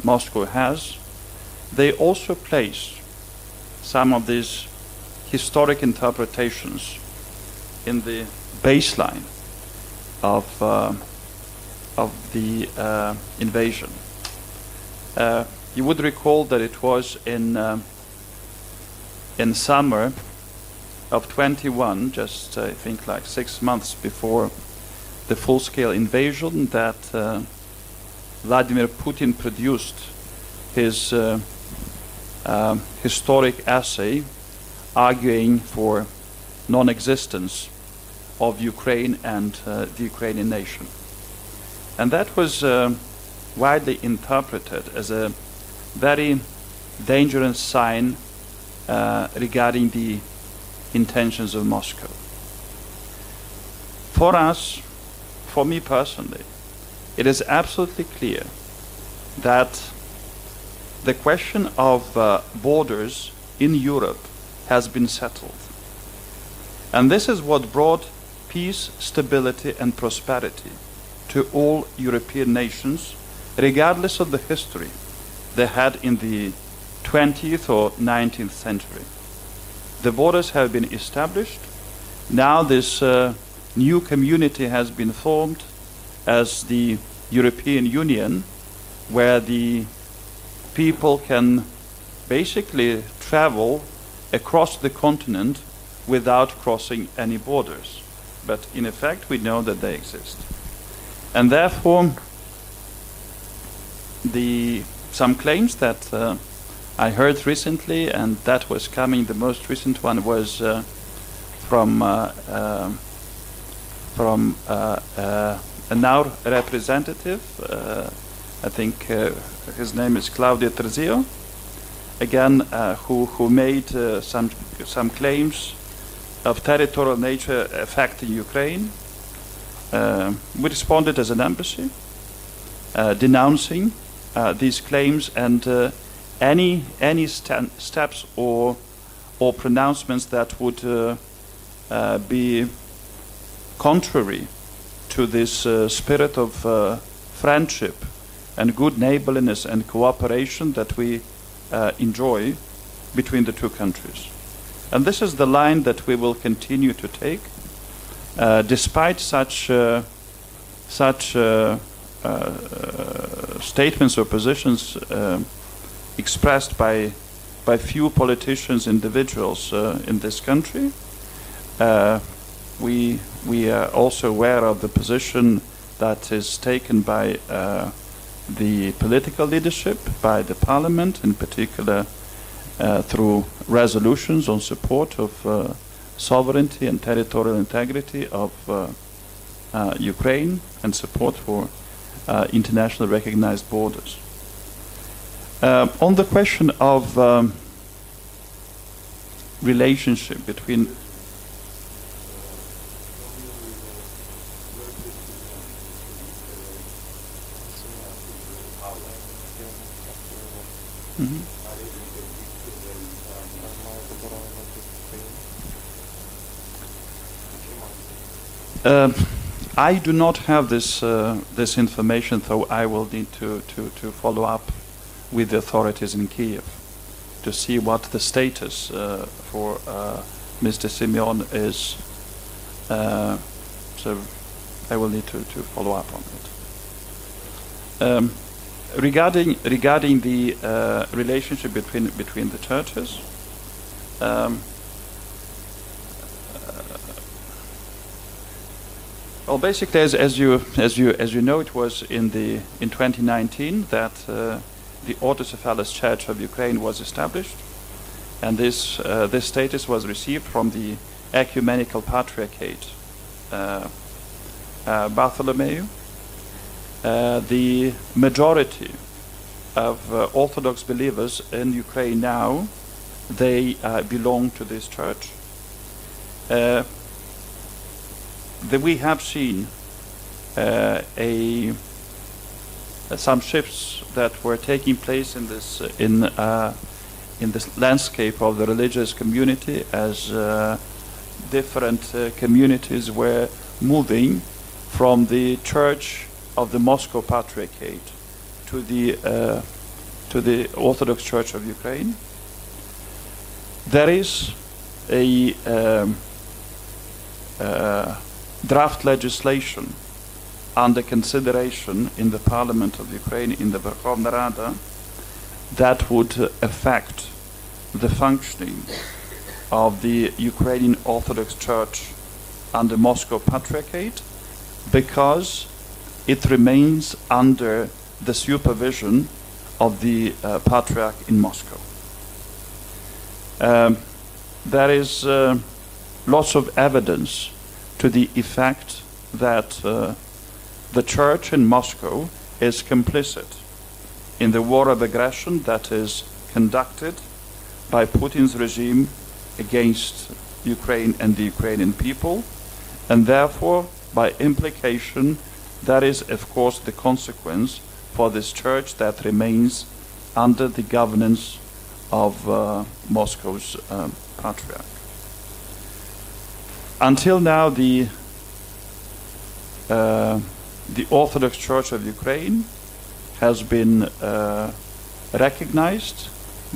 Moscow has, they also place some of these historic interpretations in the baseline of the invasion. You would recall that it was in summer of 21, just I think like 6 months before the full-scale invasion, that Vladimir Putin produced his historic essay arguing for non-existence of Ukraine and the Ukrainian nation. And that was widely interpreted as a very dangerous sign regarding the intentions of Moscow. For us, for me personally, it is absolutely clear that the question of borders in Europe has been settled. And this is what brought peace, stability, and prosperity to all European nations, regardless of the history they had in the 20th or 19th century. The borders have been established. Now this new community has been formed as the European Union, where the people can basically travel across the continent without crossing any borders. But in effect, we know that they exist. And therefore, some claims that I heard recently, and that was coming, the most recent one was from a now representative, I think his name is Claudio Terzio, again, who made some claims of territorial nature affecting Ukraine. We responded as an embassy, denouncing these claims and any steps or pronouncements that would be contrary to this spirit of friendship and good neighborliness and cooperation that we enjoy between the two countries. And this is the line that we will continue to take, despite such statements or positions expressed by few politicians, individuals in this country. We are also aware of the position that is taken by the political leadership, by the parliament, in particular through resolutions on support of sovereignty and territorial integrity of Ukraine and support for internationally recognized borders. On the question of relationship between I do not have this information, though I will need to follow up with the authorities in Kiev to see what the status for Mr. Simeon is. So I will need to follow up on it. Regarding the relationship between the churches, well, basically, as you know, it was in 2019 that the Autocephalous Church of Ukraine was established, and this status was received from the Ecumenical Patriarchate Bartholomew. The majority of Orthodox believers in Ukraine now, they belong to this church. We have seen a some shifts that were taking place in this landscape of the religious community, as different communities were moving from the Church of the Moscow Patriarchate to the Orthodox Church of Ukraine. There is a draft legislation under consideration in the Parliament of Ukraine, in the Verkhovna Rada, that would affect the functioning of the Ukrainian Orthodox Church under Moscow Patriarchate, because it remains under the supervision of the Patriarch in Moscow. There is lots of evidence to the effect that the Church in Moscow is complicit in the war of aggression that is conducted by Putin's regime against Ukraine and the Ukrainian people, and therefore, by implication, that is, of course, the consequence for this church that remains under the governance of Moscow's Patriarch. Until now, the Orthodox Church of Ukraine has been recognized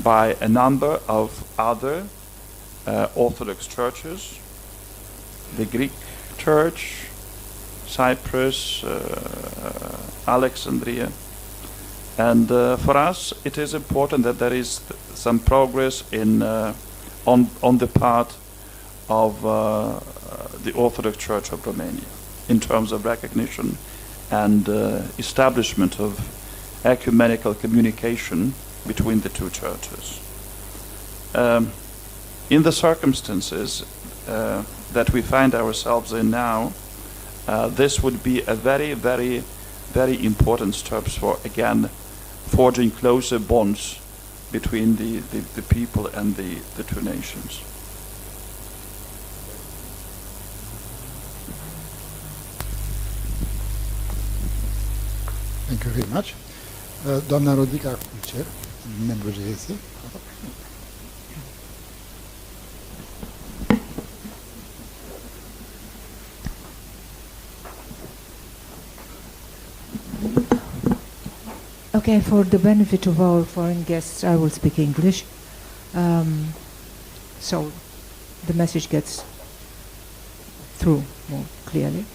by a number of other Orthodox churches, the Greek Church, Cyprus, Alexandria. And for us, it is important that there is some progress on the part of the Orthodox Church of Romania in terms of recognition and establishment of ecumenical communication between the two churches. In the circumstances that we find ourselves in now, this would be a very, very, very important step for, again, forging closer bonds between the people and the two nations. Thank you very much. Doamna Rodica Culcer, membru GDS. Okay, for the benefit of our foreign guests, I will speak English, so the message gets through more clearly.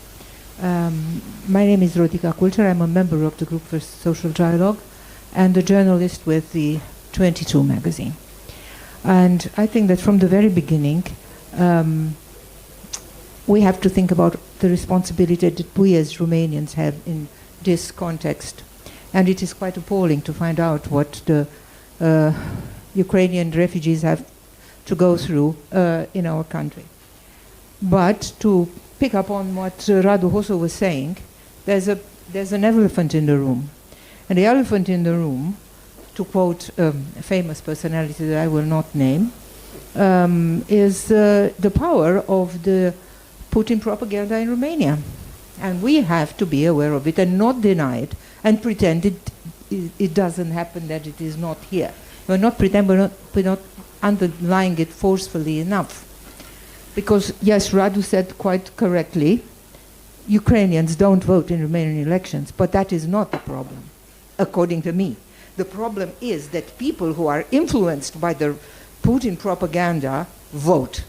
My name is Rodica Culcer. I'm a member of the Group for Social Dialogue and a journalist with the 22 magazine. And I think that from the very beginning, we have to think about the responsibility that we as Romanians have in this context. And it is quite appalling to find out what the Ukrainian refugees have to go through in our country. But to pick up on what Radu Hosso was saying, there's an elephant in the room. And the elephant in the room, to quote a famous personality that I will not name, is the power of the Putin propaganda in Romania. And we have to be aware of it and not deny it and pretend it doesn't happen, that it is not here. We're not pretending, we're not underlying it forcefully enough. Because, yes, Radu said quite correctly, Ukrainians don't vote in Romanian elections, but that is not the problem, according to me. The problem is that people who are influenced by the Putin propaganda vote.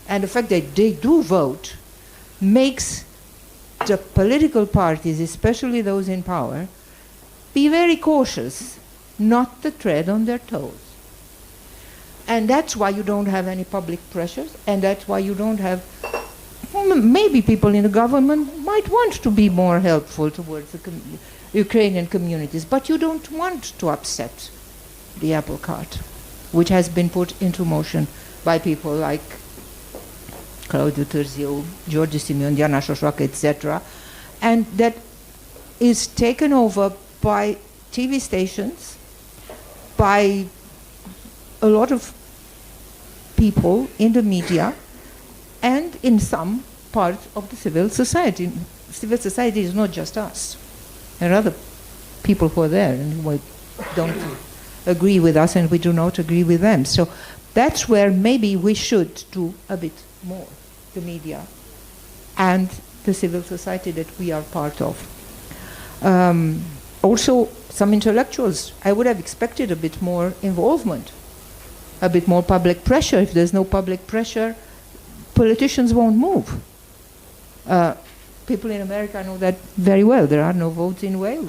And the fact that they do vote makes the political parties, especially those in power, be very cautious not to tread on their toes. And that's why you don't have any public pressures, and that's why you don't have, maybe people in the government might want to be more helpful towards the Ukrainian communities, but you don't want to upset the apple cart, which has been put into motion by people like Claudiu Târziu, George Simion, Diana Șoșoacă, etc. And that is taken over by TV stations, by a lot of people in the media, and in some part of the civil society. Civil society is not just us. There are other people who are there and who don't agree with us, and we do not agree with them. So that's where maybe we should do a bit more, the media and the civil society that we are part of. Also, some intellectuals, I would have expected a bit more involvement, a bit more public pressure. If there's no public pressure, politicians won't move. People in America know that very well. There are no votes in Wales.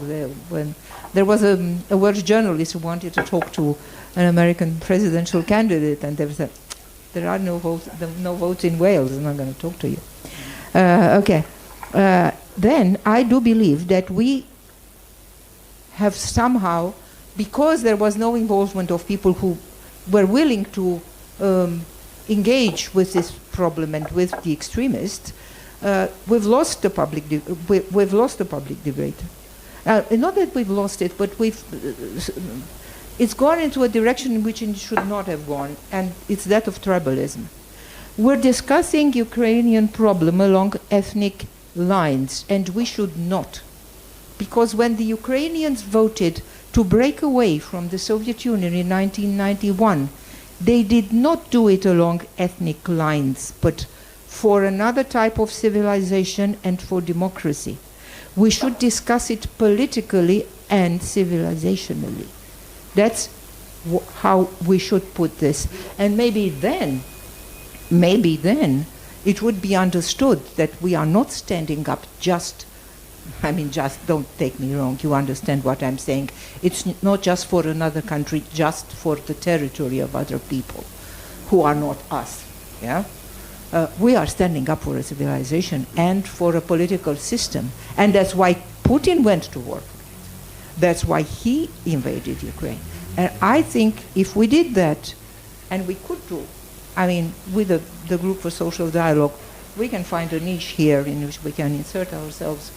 When there was a Welsh journalist who wanted to talk to an American presidential candidate, and they said, there are no votes in Wales. I'm not going to talk to you. Okay. Then I do believe that we have somehow, because there was no involvement of people who were willing to engage with this problem and with the extremists, we've lost the public debate. Not that we've lost it, but it's gone into a direction in which it should not have gone, and it's that of tribalism. We're discussing Ukrainian problem along ethnic lines, and we should not. Because when the Ukrainians voted to break away from the Soviet Union in 1991, they did not do it along ethnic lines, but for another type of civilization and for democracy. We should discuss it politically and civilizationally. That's how we should put this. And maybe then, it would be understood that we are not standing up just don't take me wrong, you understand what I'm saying. It's not just for another country, just for the territory of other people who are not us. Yeah? We are standing up for a civilization and for a political system. And that's why Putin went to war. That's why he invaded Ukraine. And I think if we did that, and we could do, with the Group for Social Dialogue, we can find a niche here in which we can insert ourselves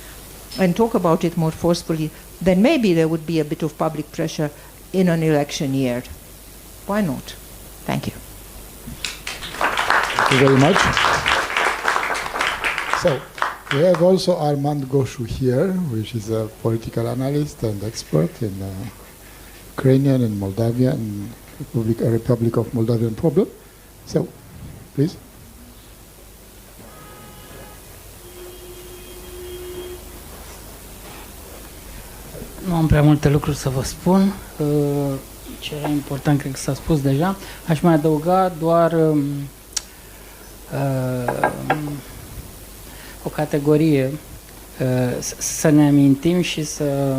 and talk about it more forcefully, then maybe there would be a bit of public pressure in an election year. Why not? Thank you. Thank you very much. So, we have also Armand Goshu here, which is a political analyst and expert in Ukrainian and Moldavian, Republic of Moldavian problem. So, please. Nu am prea multe lucruri să vă spun. Ce era important, cred că s-a spus deja. Aș mai adăuga doar o categorie. Să ne amintim și să...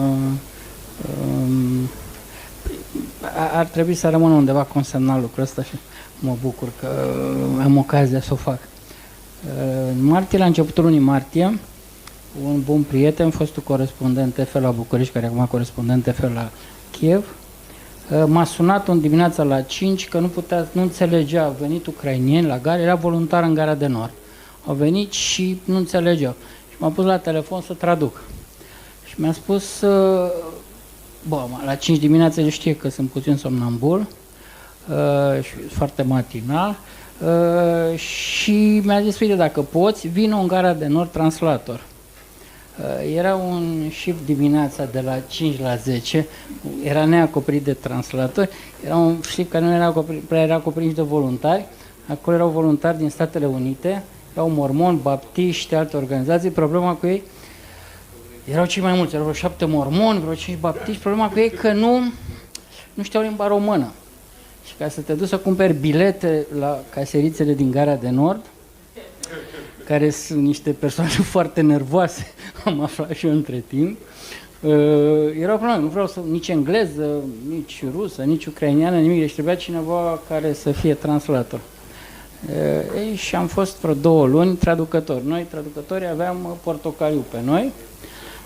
ar trebui să rămână undeva consemnat lucrul ăsta și mă bucur că am ocazia să o fac. În martie, la începutul lunii martie, un bun prieten, fostul corespondent TF la București, care acum corespondent TF la Kiev, m-a sunat în dimineața la 5 că nu înțelegea, au venit ucrainieni la gară, era voluntar în Gara de Nord. Au venit și nu înțelegeau. Și m-a pus la telefon să traduc. Și mi-a spus, la 5 dimineața eu știe că sunt puțin somnambul și foarte matinal și mi-a zis, uite, dacă poți, vină în Gara de Nord translator. Era un shift dimineața de la 5 la 10, era neacoperit de translatori, era un shift care nu era acoperit de voluntari, acolo erau voluntari din Statele Unite, erau mormoni, baptiști, alte organizații. Problema cu ei, erau cei mai mulți, erau vreo 7 mormoni, vreo 5 baptiști, problema cu ei că nu știau limba română. Și ca să te duci să cumperi bilete la caserițele din Gara de Nord, care sunt niște persoane foarte nervoase, am aflat și eu între timp, era o problemă, nu vreau să nici engleză, nici rusă, nici ucraineană, nimic, deci trebuia cineva care să fie translator. Și am fost vreo 2 luni traducători. Noi, traducătorii, aveam portocaliu pe noi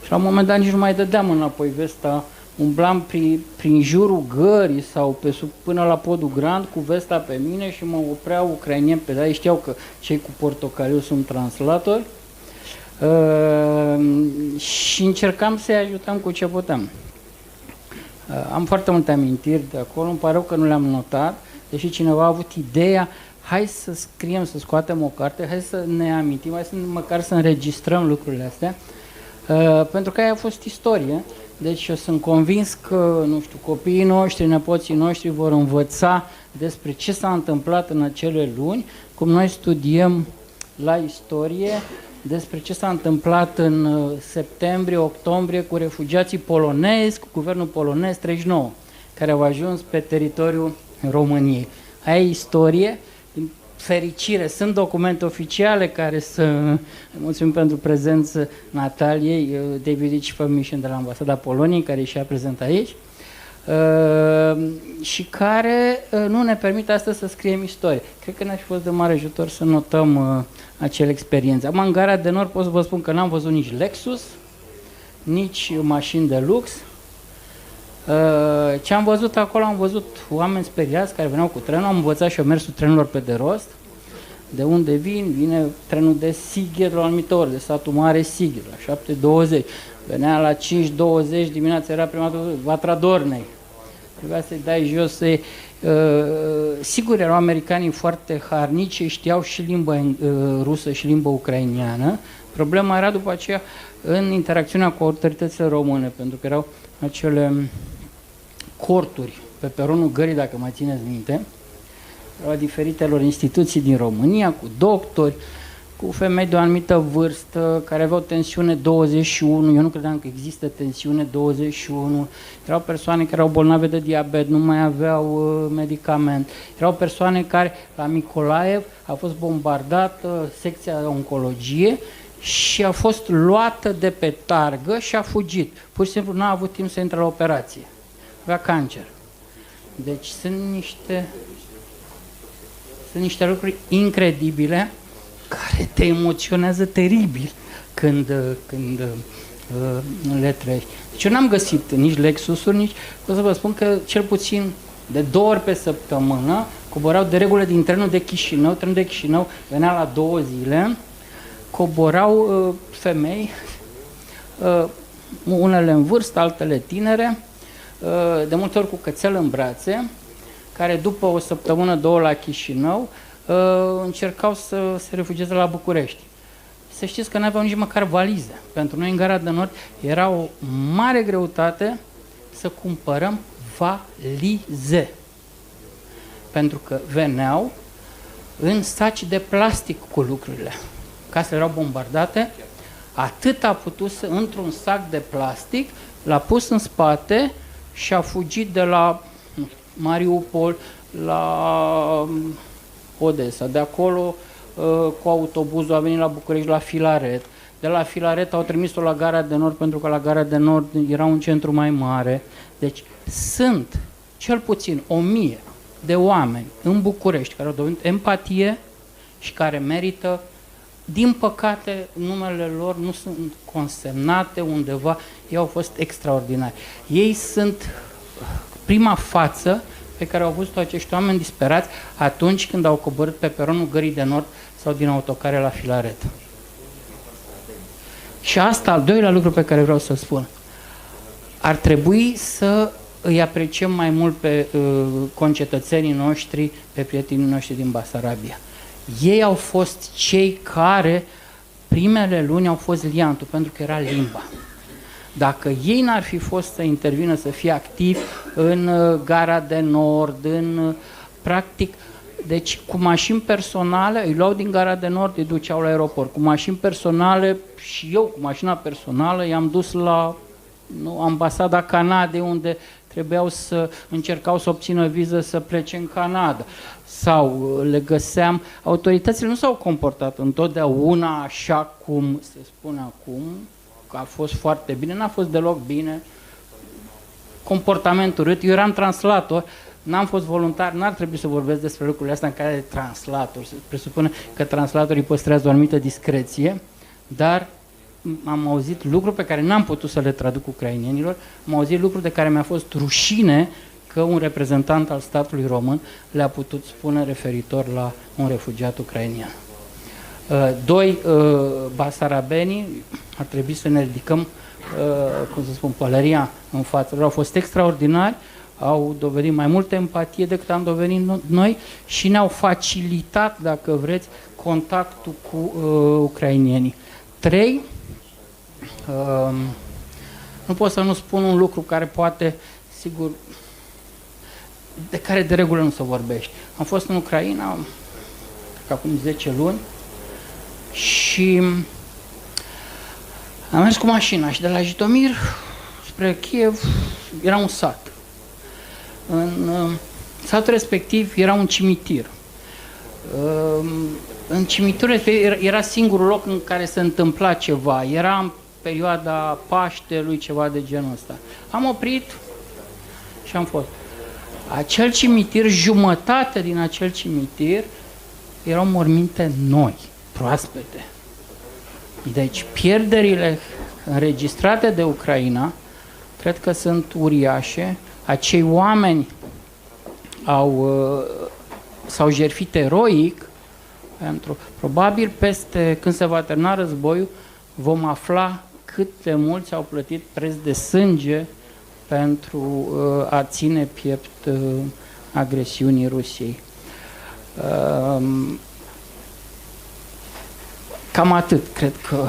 și la un moment dat nici nu mai dădeam înapoi vesta, umblam prin jurul gării sau până la podul Grand cu vesta pe mine și mă opreau ucrainieni pe ei, știau că cei cu portocaliu sunt translatori și încercam să-i ajutăm cu ce puteam. Am foarte multe amintiri de acolo, îmi pare rău că nu le-am notat, deși cineva a avut ideea, hai să scriem, să scoatem o carte, hai să ne amintim, hai să măcar să înregistrăm lucrurile astea. Pentru că aia a fost istorie. Deci eu sunt convins că, nu știu, copiii noștri, nepoții noștri vor învăța despre ce s-a întâmplat în acele luni, cum noi studiem la istorie despre ce s-a întâmplat în septembrie, octombrie cu refugiații polonezi, cu guvernul polonez 39, care au ajuns pe teritoriul României. Aia e istorie. Din fericire, sunt documente oficiale care să... Mulțumim pentru prezență Nataliei, David Rich Permission de la Ambasada Poloniei, care și-a prezentat aici, și care nu ne permit astăzi să scriem istorie. Cred că ne-ar fi fost de mare ajutor să notăm acele experiențe. Acum, în Gara de Nord pot să vă spun că n-am văzut nici Lexus, nici mașini de lux. Ce am văzut acolo, am văzut oameni speriați care veneau cu trenul, am învățat și eu mersul trenurilor pe de rost. De unde vin? Vine trenul de Sighet la o anumită oră, de satul mare Sighet, la 7:20. Venea la 5:20 dimineața, era prima dată Vatra Dornei. Trebuia să-i dai jos, sigur erau americanii foarte harnici, știau și limba rusă și limba ucrainiană. Problema era după aceea în interacțiunea cu autoritățile române, pentru că erau acele corturi pe peronul Gării, dacă mai țineți minte, la diferitelor instituții din România, cu doctori, cu femei de o anumită vârstă, care aveau tensiune 21, eu nu credeam că există tensiune 21, erau persoane care erau bolnave de diabet, nu mai aveau medicament, erau persoane care, la Nicolaev, a fost bombardată secția de oncologie și a fost luată de pe targă și a fugit. Pur și simplu n-a avut timp să intre la operație. Avea cancer. Deci sunt niște lucruri incredibile care te emoționează teribil când le trăiești. Deci eu n-am găsit nici Lexus-uri, nici... O să vă spun că cel puțin de 2 ori pe săptămână coborau de regulă din trenul de Chișinău. Trenul de Chișinău venea la 2 zile, coborau femei, unele în vârstă, altele tinere, de multe ori cu cățel în brațe, care după o săptămână, 2 la Chișinău, încercau să se refugieze la București. Să știți că nu aveau nici măcar valize. Pentru noi în Gara de Nord era o mare greutate să cumpărăm valize. Pentru că veneau în saci de plastic cu lucrurile. Casele erau bombardate, atât a putut să, într-un sac de plastic, l-a pus în spate și a fugit de la Mariupol la Odessa. De acolo, cu autobuzul, a venit la București, la Filaret. De la Filaret au trimis-o la Gara de Nord, pentru că la Gara de Nord era un centru mai mare. Deci sunt cel puțin 1000 de oameni în București care au dovedit empatie și care merită. Din păcate, numele lor nu sunt consemnate undeva. Ei au fost extraordinari. Ei sunt prima față pe care au văzut acești oameni disperați atunci când au coborât pe peronul Gării de Nord sau din autocare la Filaret. Și asta, al doilea lucru pe care vreau să spun. Ar trebui să îi apreciem mai mult pe concetățenii noștri, pe prietenii noștri din Basarabia. Ei au fost cei care, primele luni, au fost liantul, pentru că era limba. Dacă ei n-ar fi fost să intervină, să fie activi în Gara de Nord, practic, deci cu mașini personale, îi luau din Gara de Nord, îi duceau la aeroport. Cu mașini personale, și eu cu mașina personală, i-am dus la ambasada Canadei, unde încercau să obțină viză să plece în Canada. Sau le găseam, autoritățile nu s-au comportat întotdeauna așa cum se spune acum, că a fost foarte bine, n-a fost deloc bine, comportament urât. Eu eram translator, n-am fost voluntar, n-ar trebui să vorbesc despre lucrurile astea în care de translator. Se presupune că translatorii păstrează o anumită discreție, dar am auzit lucruri pe care n-am putut să le traduc ucrainienilor, am auzit lucruri de care mi-a fost rușine că un reprezentant al statului român le-a putut spune referitor la un refugiat ucrainian. Doi, basarabenii, ar trebui să ne ridicăm, cum să spun, pălăria în față. Au fost extraordinari, au dovedit mai multă empatie decât am dovedit noi și ne-au facilitat, dacă vreți, contactul cu ucrainienii. 3, nu pot să nu spun un lucru care poate, sigur, de care de regulă nu se vorbește. Am fost în Ucraina acum 10 luni și am mers cu mașina și de la Jitomir spre Kiev era un sat. În satul respectiv era un cimitir. În cimitirul era singurul loc în care se întâmpla ceva. Era în perioada Paștelui, ceva de genul ăsta. Am oprit și am fost. Acel cimitir, jumătate din acel cimitir erau morminte noi, proaspete. Deci pierderile înregistrate de Ucraina cred că sunt uriașe. Acei oameni s-au jertfit eroic pentru, probabil peste când se va termina războiul vom afla cât de mulți au plătit preț de sânge pentru a ține piept agresiunii Rusiei. Cam atât, cred că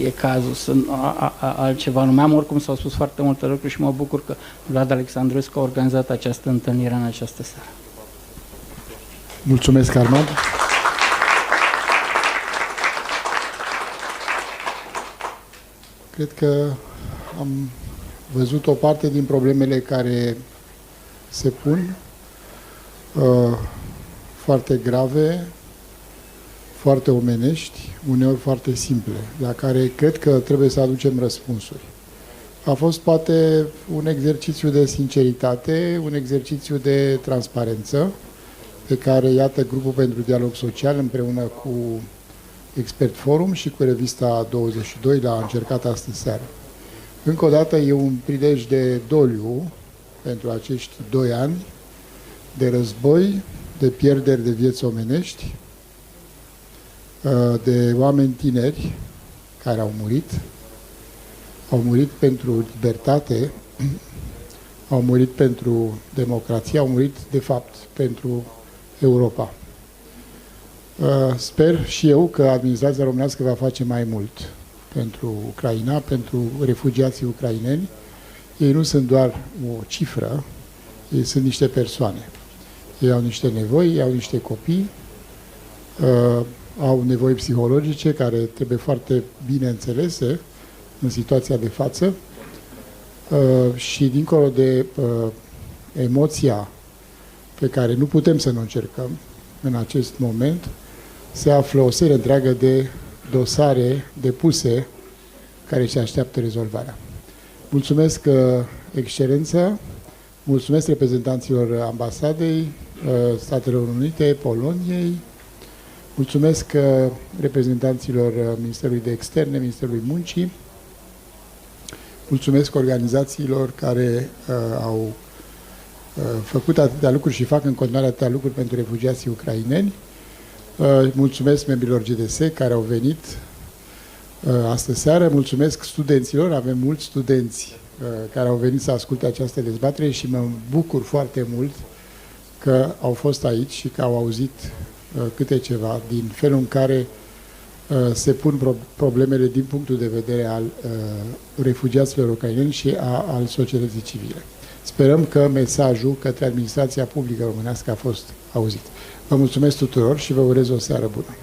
e cazul. Altceva nu mai am, oricum s-au spus foarte multe lucruri și mă bucur că Vlad Alexandrescu a organizat această întâlnire în această seară. Mulțumesc, Armand. Cred că am văzut o parte din problemele care se pun, foarte grave, foarte omenești, uneori foarte simple, la care cred că trebuie să aducem răspunsuri. A fost poate un exercițiu de sinceritate, un exercițiu de transparență, pe care, iată, Grupul pentru Dialog Social, împreună cu Expert Forum și cu Revista 22, l-a încercat astăzi seară. Încă o dată, e un prilej de doliu pentru acești 2 ani de război, de pierderi de vieți omenești, de oameni tineri care au murit pentru libertate, au murit pentru democrație, au murit, de fapt, pentru Europa. Sper și eu că administrația românească va face mai mult pentru Ucraina, pentru refugiații ucraineni. Ei nu sunt doar o cifră, ei sunt niște persoane. Ei au niște nevoi, ei au niște copii, au nevoi psihologice care trebuie foarte bine înțelese în situația de față și dincolo de emoția pe care nu putem să nu încercăm în acest moment, se află o serie întreagă de dosare depuse care se așteaptă rezolvarea. Mulțumesc, Excelență, mulțumesc reprezentanților Ambasadei Statelor Unite, Poloniei, mulțumesc reprezentanților Ministerului de Externe, Ministerului Muncii, mulțumesc organizațiilor care au făcut atâtea lucruri și fac în continuare atâtea lucruri pentru refugiații ucraineni. Mulțumesc membrilor GDS care au venit astă seară. Mulțumesc studenților, avem mulți studenți care au venit să asculte această dezbatere și mă bucur foarte mult că au fost aici și că au auzit câte ceva din felul în care se pun problemele din punctul de vedere al refugiaților ucraineni și al societății civile. Sperăm că mesajul către administrația publică românească a fost auzit. Vă mulțumesc tuturor și vă urez o seară bună.